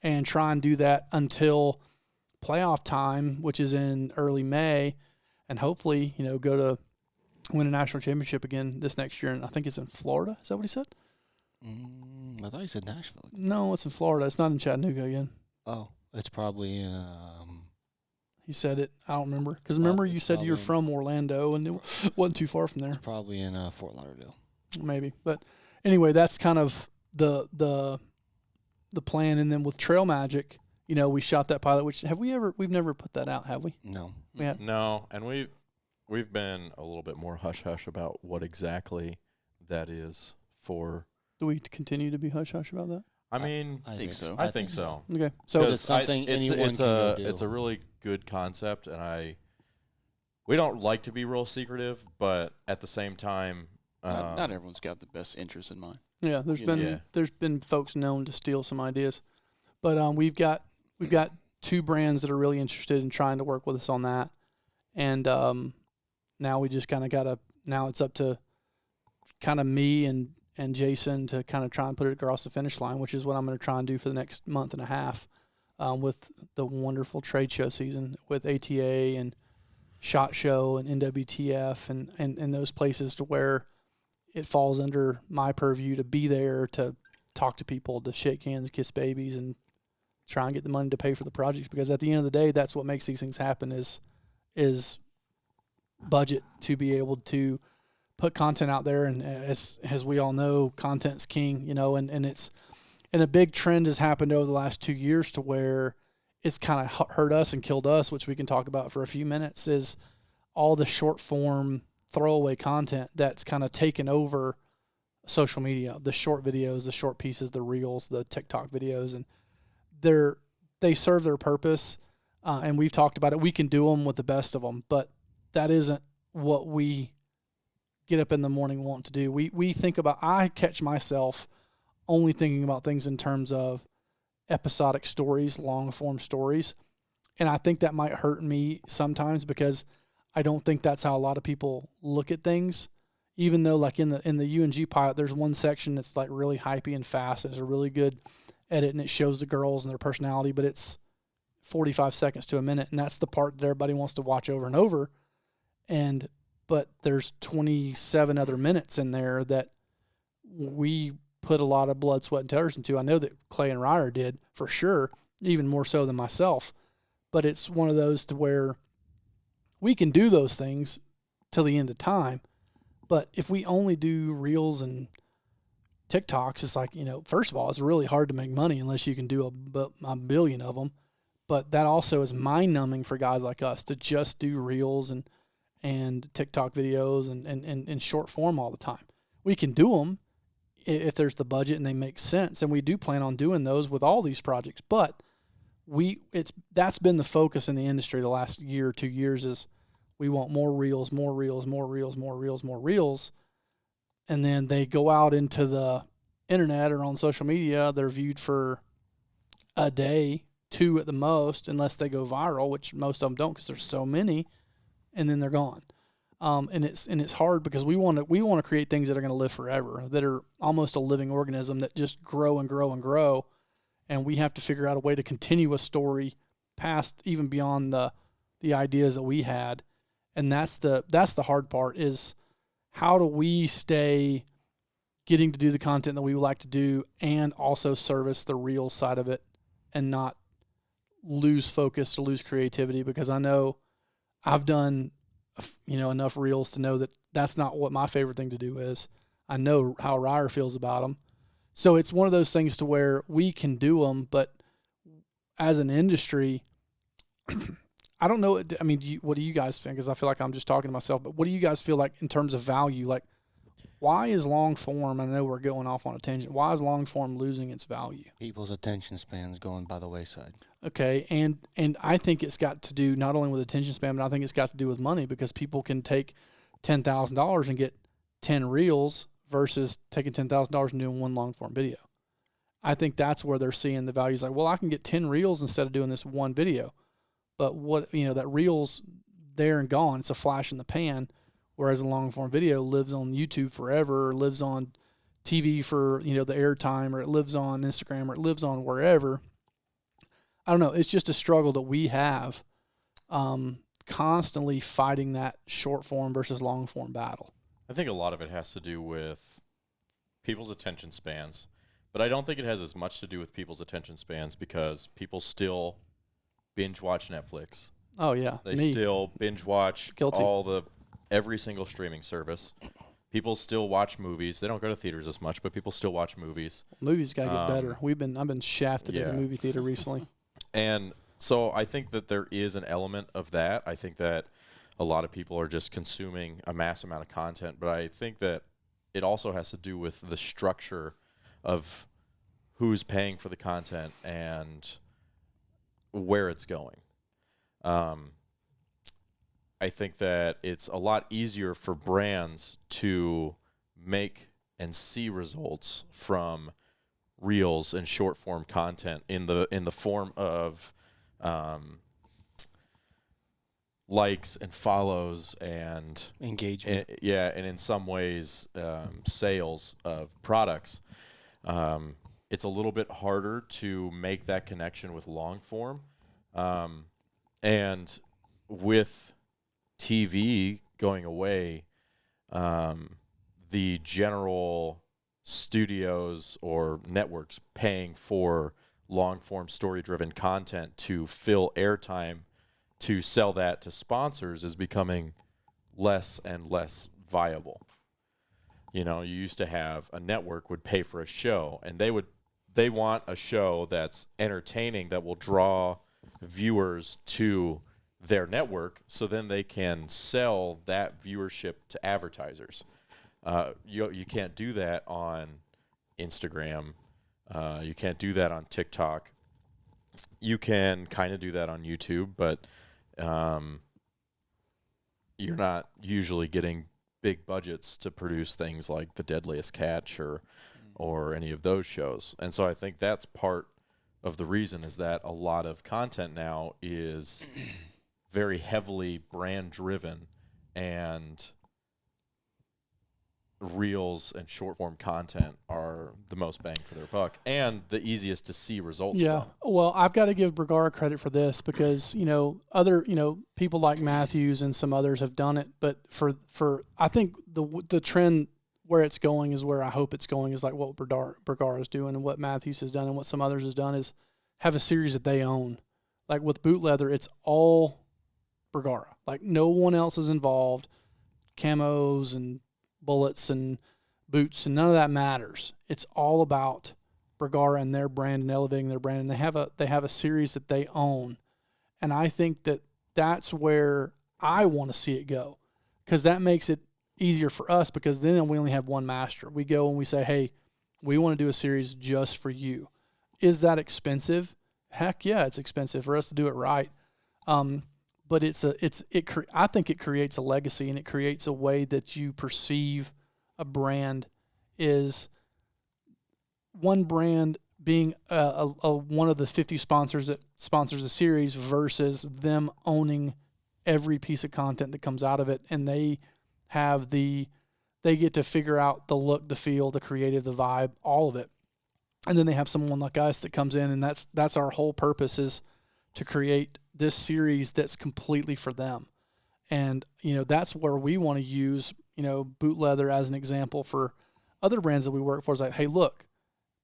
and try and do that until playoff time, which is in early May, and hopefully, go to win a national championship again this next year, and I think it's in Florida. Is that what he said? I thought he said Nashville. No, it's in Florida. It's not in Chattanooga again. Oh, it's probably in. He said it. I don't remember, because remember you said you were from Orlando, and it wasn't too far from there. It's probably in Fort Lauderdale. Maybe, but anyway, that's kind of the plan. And then with Trail Magic, we shot that pilot. Which we've never put that out, have we? No. No, and we've been a little bit more hush-hush about what exactly that is for. Do we continue to be hush-hush about that? I mean, I think so. I think so. Okay. So it's something anyone can go do. It's a really good concept, and we don't like to be real secretive, but at the same time, not everyone's got the best interest in mind. Yeah, there's been folks known to steal some ideas, but we've got 2 brands that are really interested in trying to work with us on that, and now we just kind of now it's up to kind of me and Jason to kind of try and put it across the finish line, which is what I'm going to try and do for the next month and a half, with the wonderful trade show season with ATA and SHOT Show and NWTF and those places, to where it falls under my purview to be there, to talk to people, to shake hands, kiss babies, and try and get the money to pay for the projects. Because at the end of the day, that's what makes these things happen is budget, to be able to put content out there. And as we all know, content's king, and it's, and a big trend has happened over the last 2 years to where it's kind of hurt us and killed us, which we can talk about for a few minutes, is all the short form throwaway content that's kind of taken over social media, the short videos, the short pieces, the reels, the TikTok videos, and they serve their purpose. And we've talked about it. We can do them with the best of them, but that isn't what we get up in the morning want to do. We think about, I catch myself only thinking about things in terms of episodic stories, long form stories. And I think that might hurt me sometimes, because I don't think that's how a lot of people look at things. Even though, like in the UNG pilot, there's one section that's like really hypey and fast. It's a really good edit, and it shows the girls and their personality, but it's 45 seconds to a minute, and that's the part that everybody wants to watch over and over. But there's 27 other minutes in there that we put a lot of blood, sweat, and tears into. I know that Clay and Ryer did, for sure, even more so than myself. But it's one of those to where we can do those things till the end of time. But if we only do reels and TikToks, it's like, first of all, it's really hard to make money unless you can do a billion of them. But that also is mind-numbing for guys like us to just do reels and TikTok videos and short form all the time. We can do them if there's the budget and they make sense, and we do plan on doing those with all these projects. But that's been the focus in the industry the last year or 2 years, is we want more reels, more reels, more reels, more reels, more reels. And then they go out into the internet or on social media, they're viewed for a day, 2 at the most, unless they go viral, which most of them don't because there's so many. and then they're gone. And it's hard because we want to create things that are going to live forever, that are almost a living organism that just grow and grow and grow. And we have to figure out a way to continue a story past, even beyond the ideas that we had. And that's the hard part, is how do we stay getting to do the content that we would like to do and also service the real side of it and not lose focus or lose creativity? Because I know I've done, enough reels to know that that's not what my favorite thing to do is. I know how Ryer feels about them. So it's one of those things to where we can do them, but as an industry, I don't know. I mean, what do you guys think? Because I feel like I'm just talking to myself, but what do you guys feel like in terms of value? Like, why is long form, I know we're going off on a tangent, why is long form losing its value? People's attention spans going by the wayside. Okay, and I think it's got to do not only with attention span, but I think it's got to do with money, because people can take $10,000 and get 10 reels versus taking $10,000 and doing one long form video. I think that's where they're seeing the values. Like, well, I can get 10 reels instead of doing this one video. But what, that reel's there and gone. It's a flash in the pan. Whereas a long form video lives on YouTube forever, or lives on TV for, the airtime, or it lives on Instagram, or it lives on wherever. I don't know. It's just a struggle that we have, constantly fighting that short form versus long form battle. I think a lot of it has to do with people's attention spans, but I don't think it has as much to do with people's attention spans, because people still binge watch Netflix. Oh yeah, They still binge watch Guilty. Every single streaming service. People still watch movies. They don't go to theaters as much, but people still watch movies. Movies got to get better. I've been shafted at the movie theater recently. And so I think that there is an element of that. I think that a lot of people are just consuming a mass amount of content, but I think that it also has to do with the structure of who's paying for the content and where it's going. I think that it's a lot easier for brands to make and see results from reels and short form content in the form of likes and follows and engagement. And in some ways sales of products. It's a little bit harder to make that connection with long form, and with TV going away, the general studios or networks paying for long-form story-driven content to fill airtime to sell that to sponsors is becoming less and less viable. You used to have a network would pay for a show, and they want a show that's entertaining, that will draw viewers to their network, so then they can sell that viewership to advertisers. You can't do that on Instagram. You can't do that on TikTok. You can kind of do that on YouTube, but you're not usually getting big budgets to produce things like The Deadliest Catch or any of those shows. And so I think that's part of the reason, is that a lot of content now is very heavily brand driven, and reels and short form content are the most bang for their buck and the easiest to see results from. Well, I've got to give Bergara credit for this, because other people like Matthews and some others have done it, but for I think the trend where it's going is where I hope it's going, is like what Bergara is doing and what Matthews has done and what some others has done, is have a series that they own. Like with Boot Leather, it's all Bergara. Like no one else is involved. Camos and bullets and boots and none of that matters. It's all about Bergara and their brand and elevating their brand. And they have a series that they own, and I think that that's where I want to see it go, because that makes it easier for us, because then we only have one master. We go and we say, hey, we want to do a series just for you. Is that expensive? Heck yeah, it's expensive for us to do it right. But I think it creates a legacy, and it creates a way that you perceive a brand, is one brand being one of the 50 sponsors that sponsors a series versus them owning every piece of content that comes out of it, and they get to figure out the look, the feel, the creative, the vibe, all of it. And then they have someone like us that comes in, and that's our whole purpose, is to create this series that's completely for them. And, that's where we want to use, boot leather as an example for other brands that we work for. Is like, hey, look,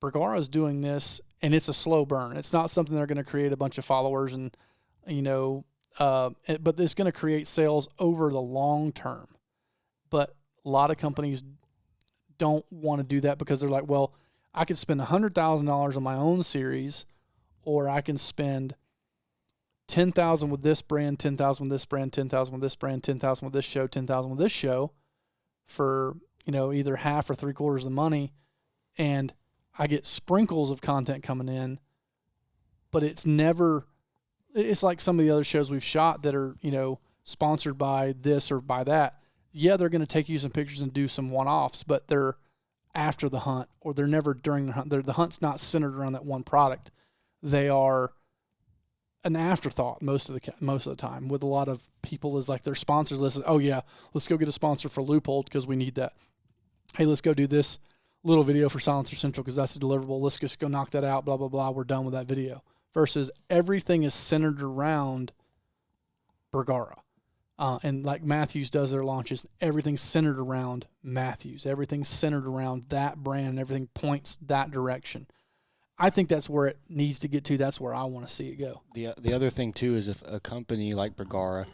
Bergara's doing this, and it's a slow burn. It's not something they're going to create a bunch of followers and, but it's going to create sales over the long term. But a lot of companies don't want to do that because they're like, well, I could spend $100,000 on my own series, or I can spend $10,000 with this brand, $10,000 with this brand, $10,000 with this brand, $10,000 with this show, $10,000 with this show, for either half or 3/4 of the money, and I get sprinkles of content coming in, but it's like some of the other shows we've shot that are sponsored by this or by that. Yeah, they're going to take you some pictures and do some one-offs, but they're after the hunt, or they're never during the hunt. The hunt's not centered around that one product. They are an afterthought most of the time. With a lot of people, is like their sponsors list is, oh yeah, let's go get a sponsor for Loophole because we need that. Hey, let's go do this little video for Silencer Central because that's a deliverable. Let's just go knock that out. Blah blah blah. We're done with that video. Versus everything is centered around Bergara. And like Matthews does their launches, everything's centered around Matthews. Everything's centered around that brand, and everything points that direction. I think that's where it needs to get to. That's where I want to see it go. The other thing, too, is if a company like Bergara,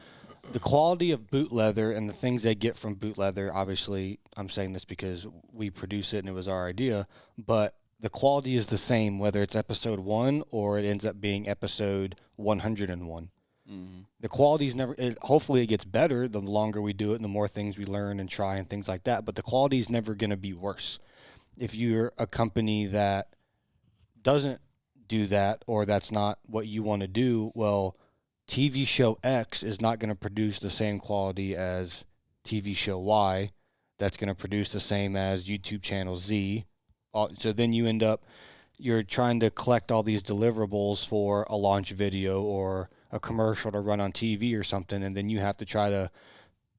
the quality of boot leather and the things they get from boot leather, obviously, I'm saying this because we produce it and it was our idea, but the quality is the same whether it's episode 1 or it ends up being episode 101. Mm-hmm. The quality is hopefully it gets better the longer we do it and the more things we learn and try and things like that, but the quality is never going to be worse. If you're a company that doesn't do that, or that's not what you want to do, well, TV show X is not going to produce the same quality as TV show Y. That's going to produce the same as YouTube channel Z. So then you end up, you're trying to collect all these deliverables for a launch video or a commercial to run on TV or something, and then you have to try to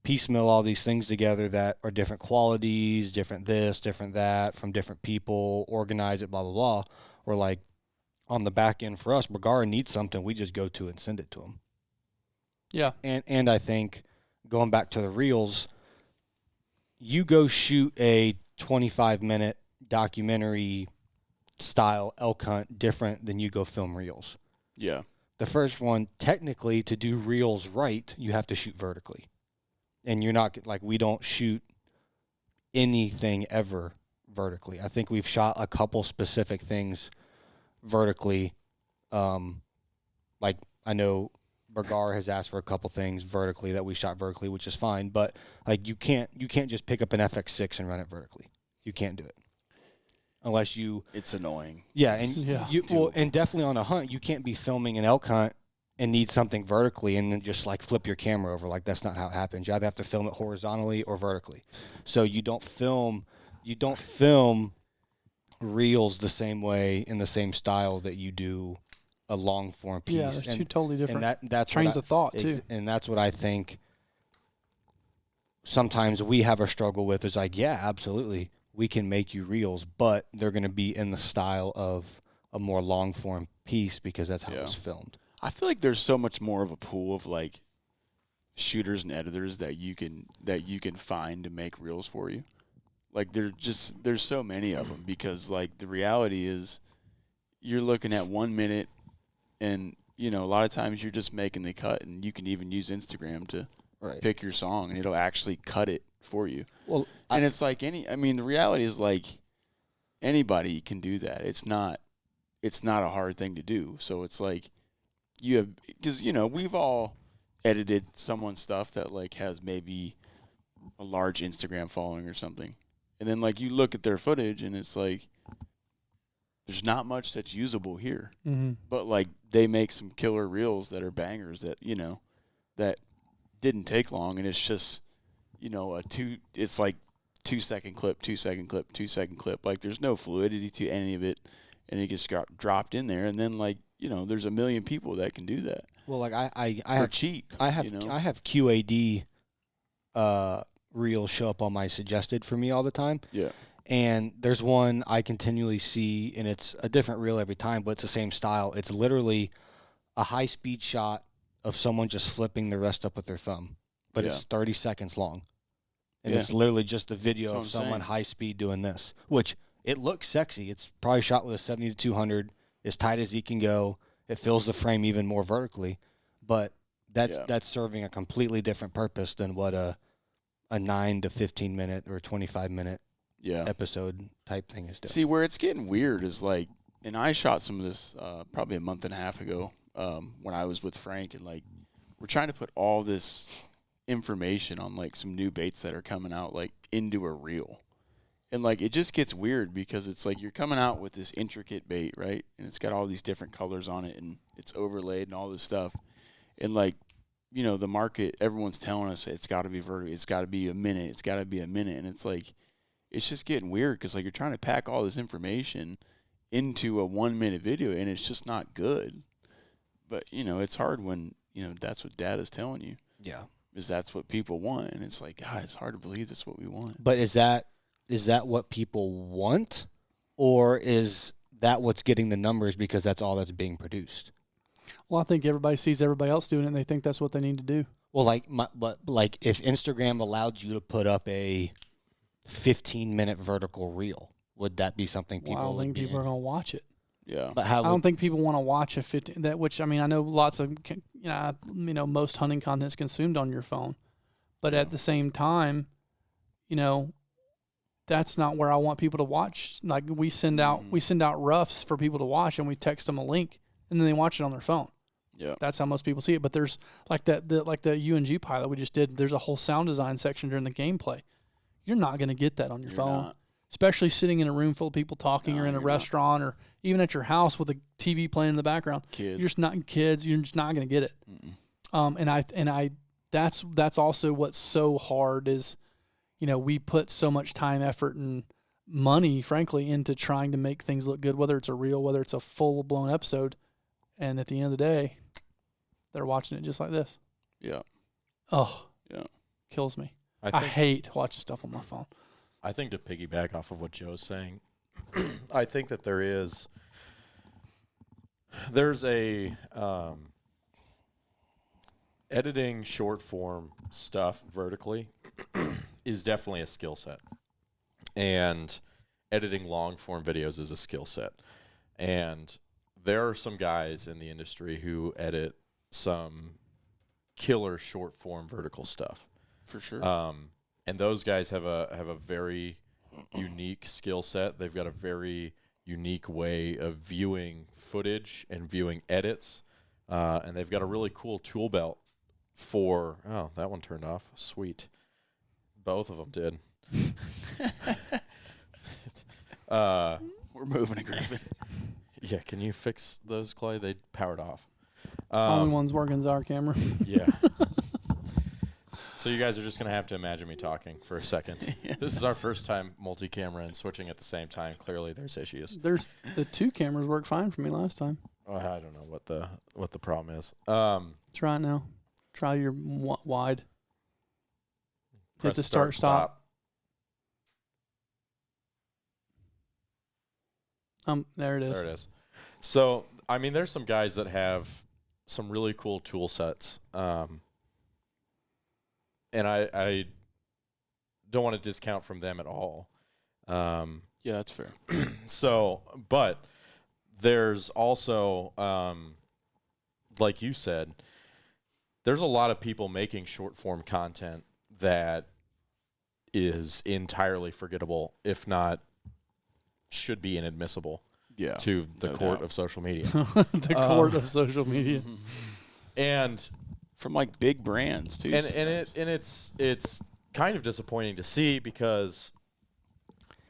piecemeal all these things together that are different qualities, different this, different that, from different people, organize it, blah, blah, blah. Or like on the back end for us, Bergara needs something, we just go to and send it to them. Yeah. And I think going back to the reels, you go shoot a 25-minute documentary style elk hunt different than you go film reels. Yeah. The first one, technically, to do reels right, you have to shoot vertically. And you're not, like, we don't shoot anything ever vertically. I think we've shot a couple specific things vertically. Like, I know Bergara has asked for a couple things vertically that we shot vertically, which is fine. But, like, you can't just pick up an FX6 and run it vertically. You can't do it. Unless you... It's annoying. Yeah, and and definitely on a hunt, you can't be filming an elk hunt and need something vertically and then just like flip your camera over. Like, that's not how it happens. You either have to film it horizontally or vertically. So you don't film reels the same way in the same style that you do a long form piece. Yeah, there's two totally different that's trains of thought too. And that's what I think sometimes we have a struggle with, is like, yeah, absolutely, we can make you reels, but they're going to be in the style of a more long form piece because that's how it's filmed. I feel like there's so much more of a pool of like shooters and editors that you can find to make reels for you. Like there's so many of them, because like the reality is you're looking at 1 minute, and a lot of times you're just making the cut, and you can even use Instagram to pick your song and it'll actually cut it for you. Well, and it's like the reality is like anybody can do that. It's not a hard thing to do. So it's like because we've all edited someone's stuff that like has maybe a large Instagram following or something. And then like you look at their footage and it's like there's not much that's usable here. Mm-hmm. But like they make some killer reels that are bangers that that didn't take long, and it's just it's like 2 second clip, 2 second clip, 2 second clip. Like there's no fluidity to any of it, and it gets dropped in there, and then like there's a million people that can do that. Well, like I for have cheap. I have you know? I have QAD reels show up on my suggested for me all the time. Yeah. And there's one I continually see, and it's a different reel every time, but it's the same style. It's literally a high-speed shot of someone just flipping the rest up with their thumb, but it's 30 seconds long. And it's literally just the video That's of what I'm someone saying. high-speed doing this, which it looks sexy. It's probably shot with a 70 to 200, as tight as he can go. It fills the frame even more vertically, but that's serving a completely different purpose than what a 9 to 15 minute or 25-minute episode type thing is doing. See, where it's getting weird is like, and I shot some of this probably a month and a half ago when I was with Frank, and like we're trying to put all this information on like some new baits that are coming out like into a reel. And like it just gets weird because it's like you're coming out with this intricate bait, right? And it's got all these different colors on it and it's overlaid and all this stuff. And like, you know, the market, everyone's telling us it's got to be vertical, it's got to be a minute, it's got to be a minute. And it's like, it's just getting weird because like you're trying to pack all this information into a 1 minute video and it's just not good. But, you know, it's hard when, you know, that's what data's telling you. Yeah. Is that's what people want. And it's like, God, it's hard to believe that's what we want. But is that what people want, or is that what's getting the numbers because that's all that's being produced? Well, I think everybody sees everybody else doing it, and they think that's what they need to do. Well, but if Instagram allowed you to put up a 15-minute vertical reel, would that be something people? Well, I don't think people are going to watch it. Yeah. But how? I don't think people want to watch a 15. That, which I mean, I know lots of most hunting content is consumed on your phone, but at the same time, you know, that's not where I want people to watch. Like we send out roughs for people to watch, and we text them a link, and then they watch it on their phone. Yeah. That's how most people see it. But there's like the UNG pilot we just did. There's a whole sound design section during the gameplay. You're not going to get that on your phone, not. especially sitting in a room full of people talking, or in a restaurant, or even at your house with a TV playing in the background. Kids. You're just not kids. You're just not going to get it. And that's also what's so hard is, you know, we put so much time, effort, and money, frankly, into trying to make things look good, whether it's a reel, whether it's a full-blown episode. And at the end of the day, they're watching it just like this. Yeah. Oh, yeah, kills me. I hate watching stuff on my phone. I think to piggyback off of what Joe's saying, I think that there's a editing short form stuff vertically is definitely a skill set, and editing long form videos is a skill set. And there are some guys in the industry who edit some killer short form vertical stuff. for sure. And those guys have a very unique skill set. They've got a very unique way of viewing footage and viewing edits. And they've got a really cool tool belt for, oh, that one turned off. Sweet. Both of them did. We're moving a Griffin. Yeah, can you fix those, Clay? They powered off. Only one's working is our camera. Yeah. So you guys are just going to have to imagine me talking for a second. This is our first time multi-camera and switching at the same time. Clearly there's issues. There's the two cameras worked fine for me last time. Oh, I don't know what the problem is. Try it now. Try your wide. Hit Press the start stop. There it is. There it is. So, I mean, there's some guys that have some really cool tool sets. And I don't want to discount from them at all. Yeah, that's fair. So, but there's also, like you said, there's a lot of people making short form content that is entirely forgettable, if not should be inadmissible to the court of social media. The court of social media. And from like big brands too. And it's kind of disappointing to see because,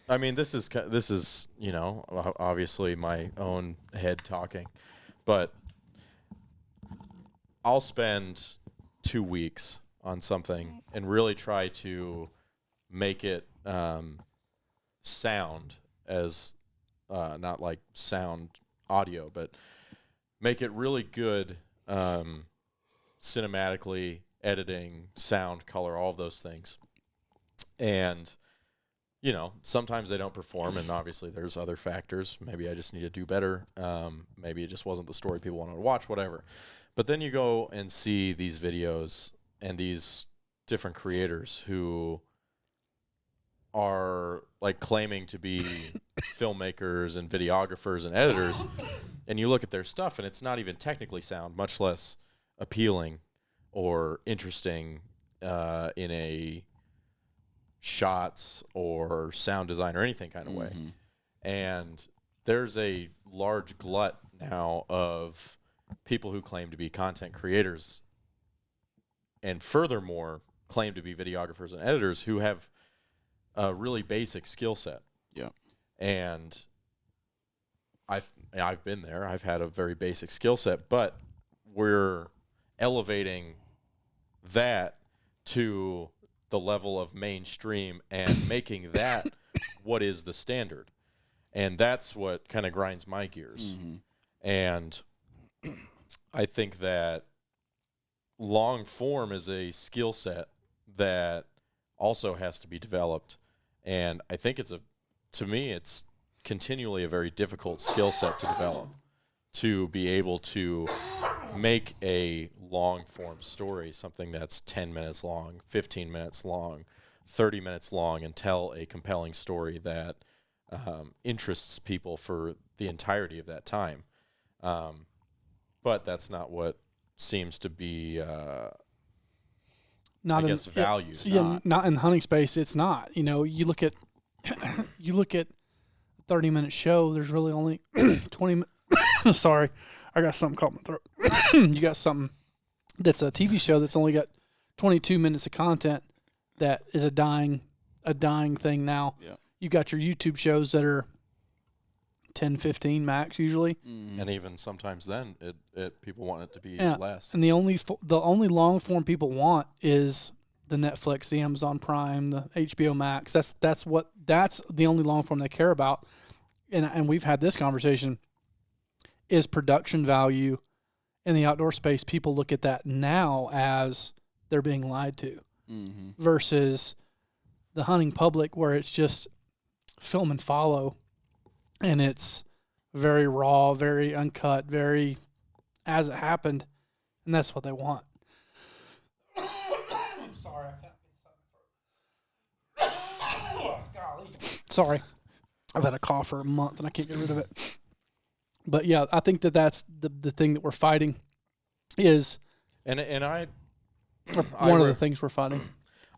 I mean, this is you know, obviously my own head talking, but I'll spend 2 weeks on something and really try to make it sound as not like sound audio, but make it really good cinematically, editing, sound, color, all of those things. And, you know, sometimes they don't perform, and obviously there's other factors. Maybe I just need to do better. Maybe it just wasn't the story people wanted to watch, whatever. But then you go and see these videos and these different creators who are like claiming to be filmmakers and videographers and editors, and you look at their stuff and it's not even technically sound, much less appealing or interesting in a shots or sound design or anything kind of way. And there's a large glut now of people who claim to be content creators and furthermore claim to be videographers and editors who have a really basic skill set. Yeah. And I've been there. I've had a very basic skill set, but we're elevating that to the level of mainstream and making that what is the standard. And that's what kind of grinds my gears. And I think that long form is a skill set that also has to be developed. And I think to me, it's continually a very difficult skill set to develop, to be able to make a long form story, something that's 10 minutes long, 15 minutes long, 30 minutes long, and tell a compelling story that interests people for the entirety of that time. But that's not what seems to be, not I guess, valued. Not in the hunting space. It's not. You know, you look at a 30-minute show. There's really only 20. Sorry, I got something caught in my throat. You got something that's a TV show that's only got 22 minutes of content. That is a dying thing now. Yeah. You got your YouTube shows that are 10, 15 max usually. And even sometimes then, people want it to be less. And the only long form people want is the Netflix, the Amazon Prime, the HBO Max. That's the only long form they care about. And we've had this conversation. Is production value in the outdoor space? People look at that now as they're being lied to, versus the hunting public where it's just film and follow. And it's very raw, very uncut, very as it happened, and that's what they want. Sorry, Sorry, I've had a cough for a month and I can't get rid of it. But yeah, I think that's the thing that we're fighting is, and one of the things we're fighting.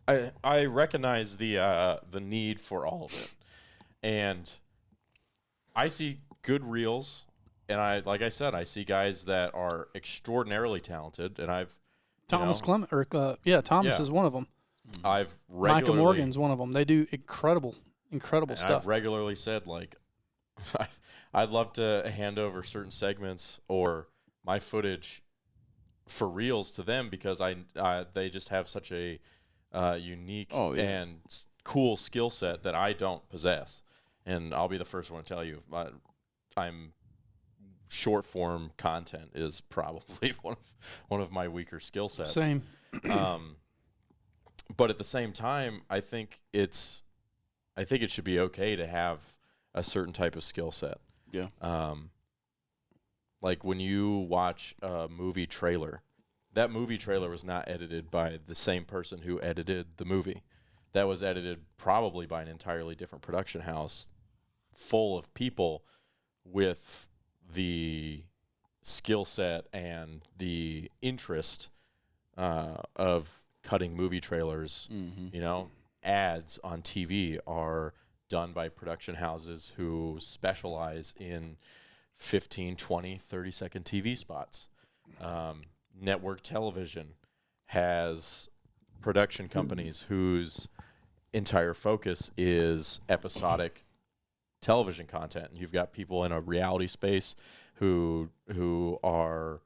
I recognize the need for all of it, and I see good reels, and like I said, I see guys that are extraordinarily talented, and Thomas Clement, Thomas is one of them. I've Micah Morgan's one of them. They do incredible stuff. I've regularly said, like, I'd love to hand over certain segments or my footage for reels to them because they just have such a unique and cool skill set that I don't possess. And I'll be the first one to tell you, I'm short form content is probably one of my weaker skill sets. Same. But at the same time, I think it should be okay to have a certain type of skill set. Yeah. Like when you watch a movie trailer, that movie trailer was not edited by the same person who edited the movie. That was edited probably by an entirely different production house full of people with the skill set and the interest of cutting movie trailers. You know, ads on TV are done by production houses who specialize in 15, 20, 30-second TV spots. Network television has production companies whose entire focus is episodic television content. And you've got people in a reality space who are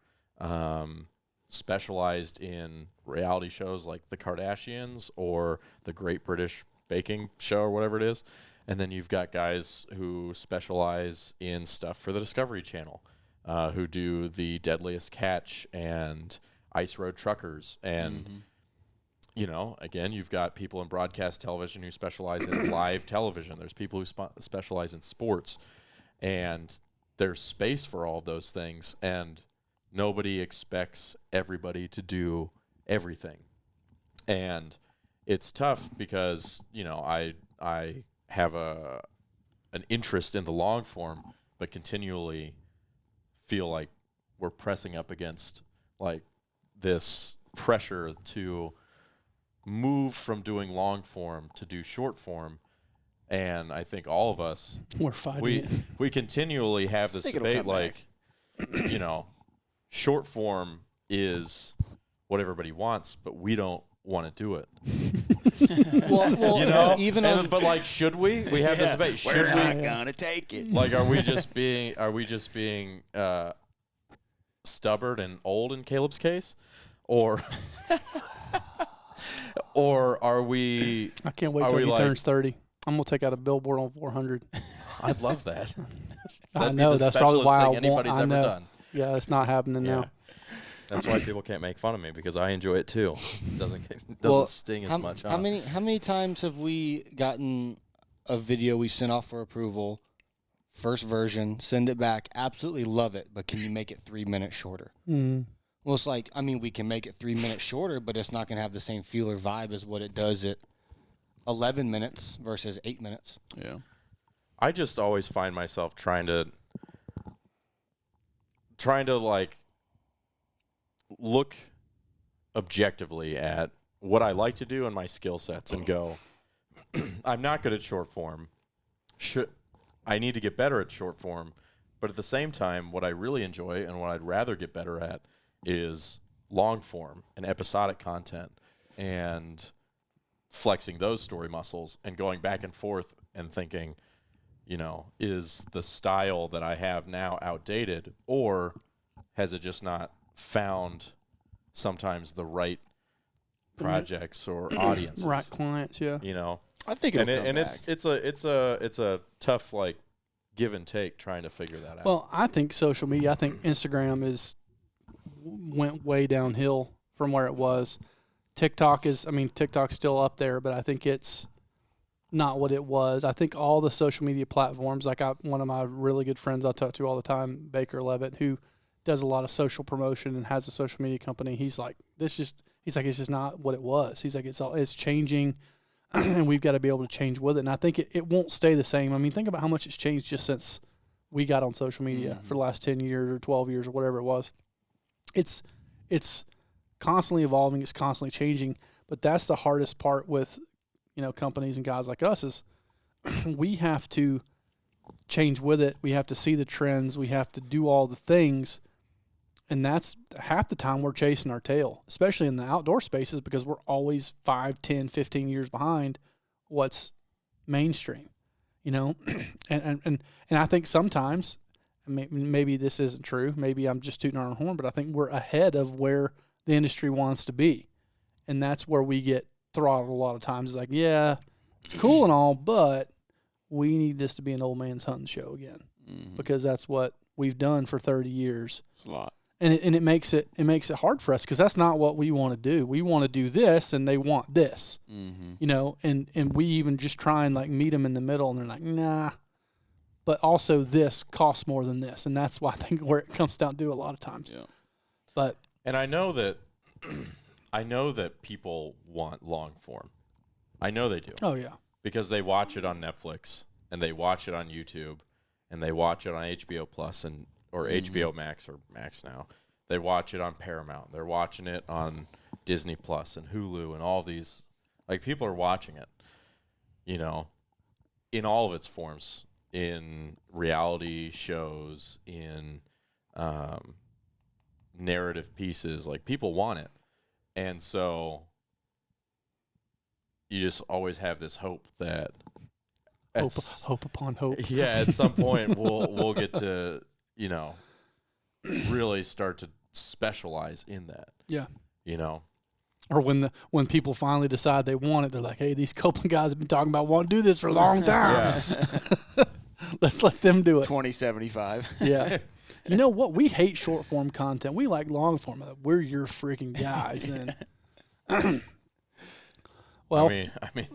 specialized in reality shows like The Kardashians or The Great British Baking Show or whatever it is. And then you've got guys who specialize in stuff for the Discovery Channel, who do The Deadliest Catch and ice road truckers. And, you know, again, you've got people in broadcast television who specialize in live television. There's people who specialize in sports. And there's space for all those things. And nobody expects everybody to do everything. And it's tough because, you know, I have an interest in the long form, but continually feel like we're pressing up against like this pressure to move from doing long form to do short form. And I think all of us, we're fighting we continually have this debate, like, you know, short form is what everybody wants, but we don't want to do it. Well, You know, even but like, should we? We have this debate. Should We're we? not gonna take it. Like, are we just being stubborn and old in Caleb's case, or are we? I can't wait till he turns 30. I'm gonna take out a billboard on 400. I'd love that. I know that's probably why I want. anybody's I ever know. done. Yeah, it's not happening Yeah. now. That's why people can't make fun of me, because I enjoy it too. It doesn't Well, sting as much. How many times have we gotten a video we sent off for approval, first version, send it back, absolutely love it, but can you make it 3 minutes shorter? Well, it's like, I mean, we can make it 3 minutes shorter, but it's not going to have the same feel or vibe as what it does at 11 minutes versus 8 minutes. Yeah. I just always find myself trying to like look objectively at what I like to do and my skill sets and go, I'm not good at short form. I need to get better at short form. But at the same time, what I really enjoy and what I'd rather get better at is long form and episodic content and flexing those story muscles and going back and forth and thinking, you know, is the style that I have now outdated, or has it just not found sometimes the right projects or audiences? Right clients, yeah. You know, I think it's a tough like give and take trying to figure that out. Well, I think social media. I think Instagram went way downhill from where it was. TikTok's still up there, but I think it's not what it was. I think all the social media platforms, like one of my really good friends I talk to all the time, Baker Levitt, who does a lot of social promotion and has a social media company. He's like, it's just not what it was. He's like, it's changing, and we've got to be able to change with it. And I think it won't stay the same. I mean, think about how much it's changed just since we got on social media for the last 10 years or 12 years or whatever it was. It's constantly evolving. It's constantly changing. But that's the hardest part with, you know, companies and guys like us is we have to change with it. We have to see the trends. We have to do all the things. And that's half the time we're chasing our tail, especially in the outdoor spaces, because we're always 5, 10, 15 years behind what's mainstream, you know? and I think sometimes, maybe this isn't true. Maybe I'm just tooting our own horn, but I think we're ahead of where the industry wants to be. And that's where we get throttled a lot of times. It's like, yeah, it's cool and all, but we need this to be an old man's hunting show again, because that's what we've done for 30 years. It's a lot. And it makes it hard for us, because that's not what we want to do. We want to do this, and they want this, you know. And we even just try and like meet them in the middle, and they're like, nah. But also, this costs more than this, and that's why I think where it comes down to a lot of times. Yeah. But and I know that people want long form. I know they do. oh yeah, because they watch it on Netflix and they watch it on YouTube and they watch it on HBO Plus or HBO Max, or Max now. They watch it on Paramount. They're watching it on Disney Plus and Hulu and all these. Like, people are watching it, you know, in all of its forms, in reality shows, in narrative pieces. Like, people want it. And so you just always have this hope that hope upon hope. Yeah, at some point we'll get to, you know, really start to specialize in that. Yeah. You know. Or when people finally decide they want it, they're like, hey, these Copeland guys have been talking about wanting to do this for a long time. Yeah. Let's let them do it. 2075. Yeah. You know what? We hate short form content. We like long form. We're your freaking guys. And well, I mean,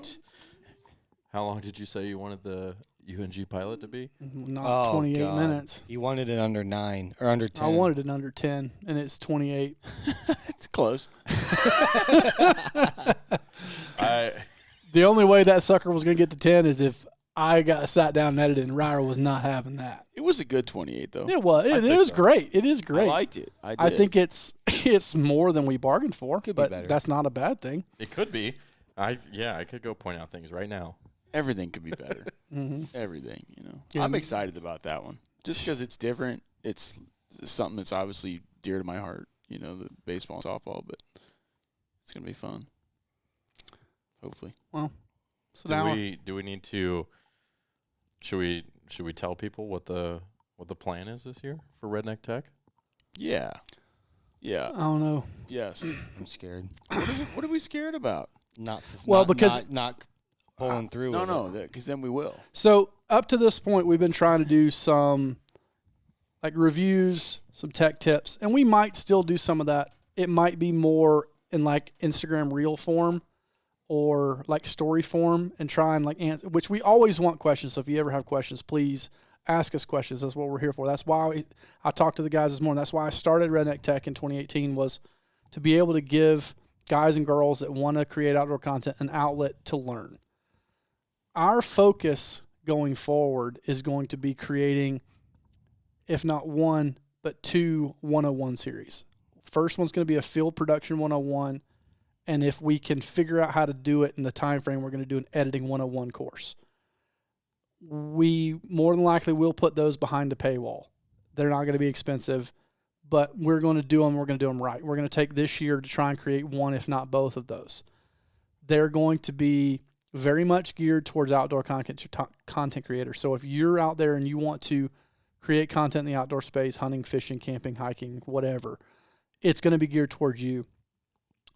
how long did you say you wanted the UNG pilot to be? not 28 God. minutes. He wanted it under 9 or under 10. I wanted it under 10, and it's 28. It's close. The only way that sucker was going to get to 10 is if I got sat down and edited, and Ryder was not having that. It was a good 28, though. It was. It think is so. great. It is great. I liked it. I did. I think it's more than we bargained for, Could be but better. that's not a bad thing. It could be. I could go point out things right now. everything could be better. Mm-hmm. Everything, you know. Yeah. I'm excited about that one. Just because it's different. It's something that's obviously dear to my heart, you know, the baseball and softball, but it's going to be fun. Hopefully. So now Do we need to? Should we tell people what the plan is this year for Redneck Tech? Yeah. Yeah. I don't know. Yes. I'm scared. What are we scared about? Because not pulling through. with it. No, because then we will. So up to this point, we've been trying to do some like reviews, some tech tips, and we might still do some of that. It might be more in like Instagram reel form or like story form, and try and like answer, which we always want questions. So if you ever have questions, please ask us questions. That's what we're here for. That's why I talked to the guys this morning. That's why I started Redneck Tech in 2018, was to be able to give guys and girls that want to create outdoor content an outlet to learn. Our focus going forward is going to be creating, if not one, but 2 101 series. First one's going to be a field production 101, and if we can figure out how to do it in the time frame, we're going to do an editing 101 course. We more than likely will put those behind a paywall. They're not going to be expensive, but we're going to do them. We're going to do them right. We're going to take this year to try and create one, if not both of those. They're going to be very much geared towards outdoor content creators. So if you're out there and you want to create content in the outdoor space, hunting, fishing, camping, hiking, whatever, it's going to be geared towards you.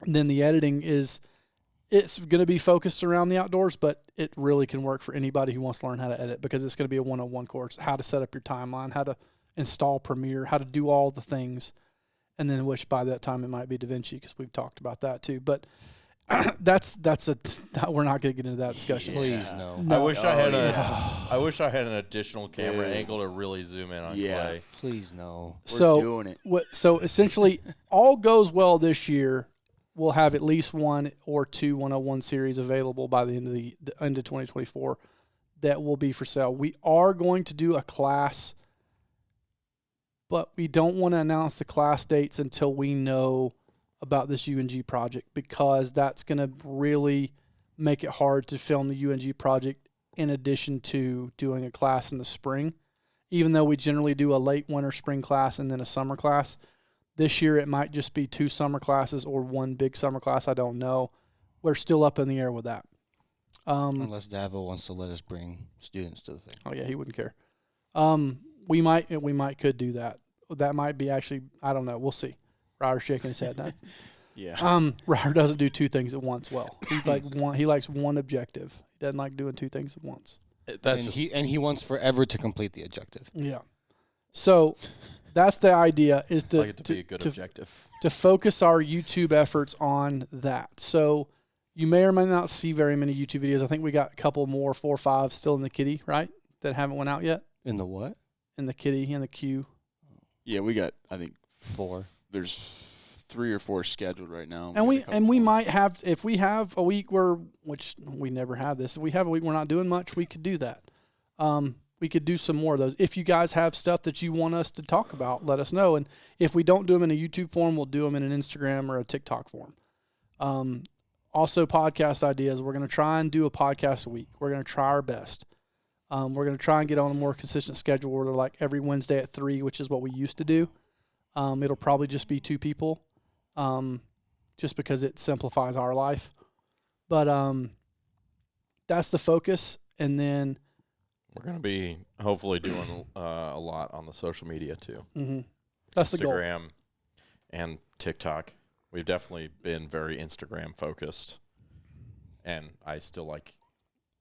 And then the editing it's going to be focused around the outdoors, but it really can work for anybody who wants to learn how to edit, because it's going to be a 101 course, how to set up your timeline, how to install Premiere, how to do all the things. And then which by that time it might be DaVinci, because we've talked about that too. But we're not going to get into that discussion. Please no. I wish I wish I had an additional camera angle to really zoom in on Clay. Please no. We're doing it. So essentially, all goes well this year, we'll have at least 1 or 2 101 series available by the end of 2024 that will be for sale. We are going to do a class, but we don't want to announce the class dates until we know about this UNG project, because that's going to really make it hard to film the UNG project in addition to doing a class in the spring. Even though we generally do a late winter spring class and then a summer class, this year it might just be 2 summer classes or 1 big summer class. I don't know. We're still up in the air with that. Unless Davo wants to let us bring students to the thing. Oh yeah, he wouldn't care. We might could do that. That might be actually, I don't know. We'll see. Ryder's shaking his head now. Yeah. Ryder doesn't do 2 things at once well. He likes one objective. He doesn't like doing 2 things at once. He wants forever to complete the objective. Yeah. So that's the idea, is I like it to be a good objective. to focus our YouTube efforts on that. So you may or may not see very many YouTube videos. I think we got a couple more, 4 or 5 still in the kitty, right? That haven't went out yet. In the what? In the kitty, in the queue. Yeah, we got, I think, 4. there's 3 or 4 scheduled right now. And we got a couple more. might have, if we have a week which we never have this, if we have a week we're not doing much, we could do that. We could do some more of those. If you guys have stuff that you want us to talk about, let us know. And if we don't do them in a YouTube form, we'll do them in an Instagram or a TikTok form. Also, podcast ideas. We're going to try and do a podcast a week. We're going to try our best. We're going to try and get on a more consistent schedule where they're like every Wednesday at 3, which is what we used to do. It'll probably just be 2 people, just because it simplifies our life. But that's the focus. And then We're going to be hopefully doing a lot on the social media too. Mm-hmm. That's the goal. Instagram and TikTok. We've definitely been very Instagram focused, and I still like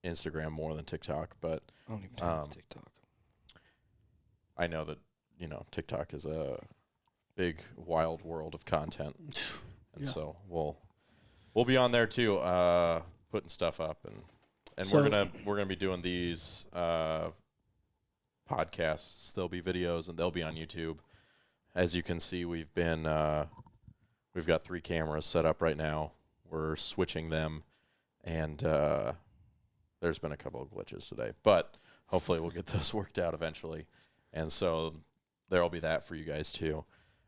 Instagram more than TikTok, but I don't even have TikTok. I know that TikTok is a big wild world of content, and so we'll be on there too, putting stuff up, and So- we're gonna be doing these podcasts. There'll be videos and they'll be on YouTube. As you can see, we've got 3 cameras set up right now. We're switching them, and there's been a couple of glitches today, but hopefully we'll get those worked out eventually. And so there'll be that for you guys too.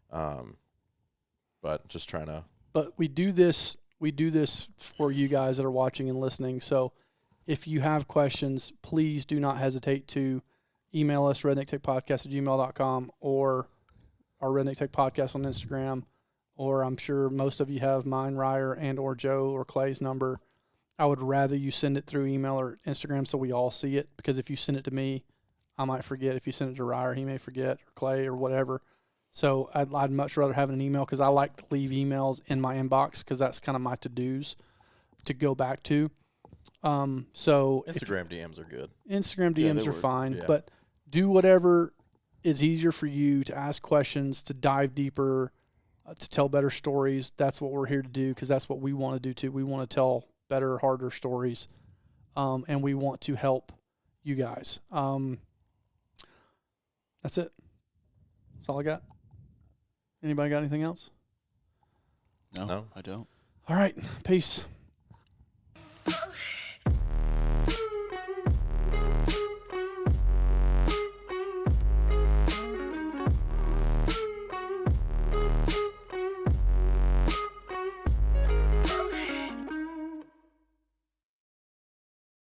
But just trying to. But we do this for you guys that are watching and listening. So if you have questions, please do not hesitate to email us, rednecktechpodcast@gmail.com, or our Redneck Tech Podcast on Instagram, or I'm sure most of you have mine, Ryer, and or Joe or Clay's number. I would rather you send it through email or Instagram so we all see it, because if you send it to me, I might forget. If you send it to Ryer, he may forget, or Clay, or whatever. So I'd much rather have an email, because I like to leave emails in my inbox, because that's kind of my to-dos to go back to. So Instagram DMs are good. Instagram Yeah, DMs they are work. fine, Yeah. but do whatever is easier for you to ask questions, to dive deeper, to tell better stories. That's what we're here to do, because that's what we want to do too. We want to tell better, harder stories, and we want to help you guys. That's it. That's all I got. Anybody got anything else? No, No. I don't. All right. Peace.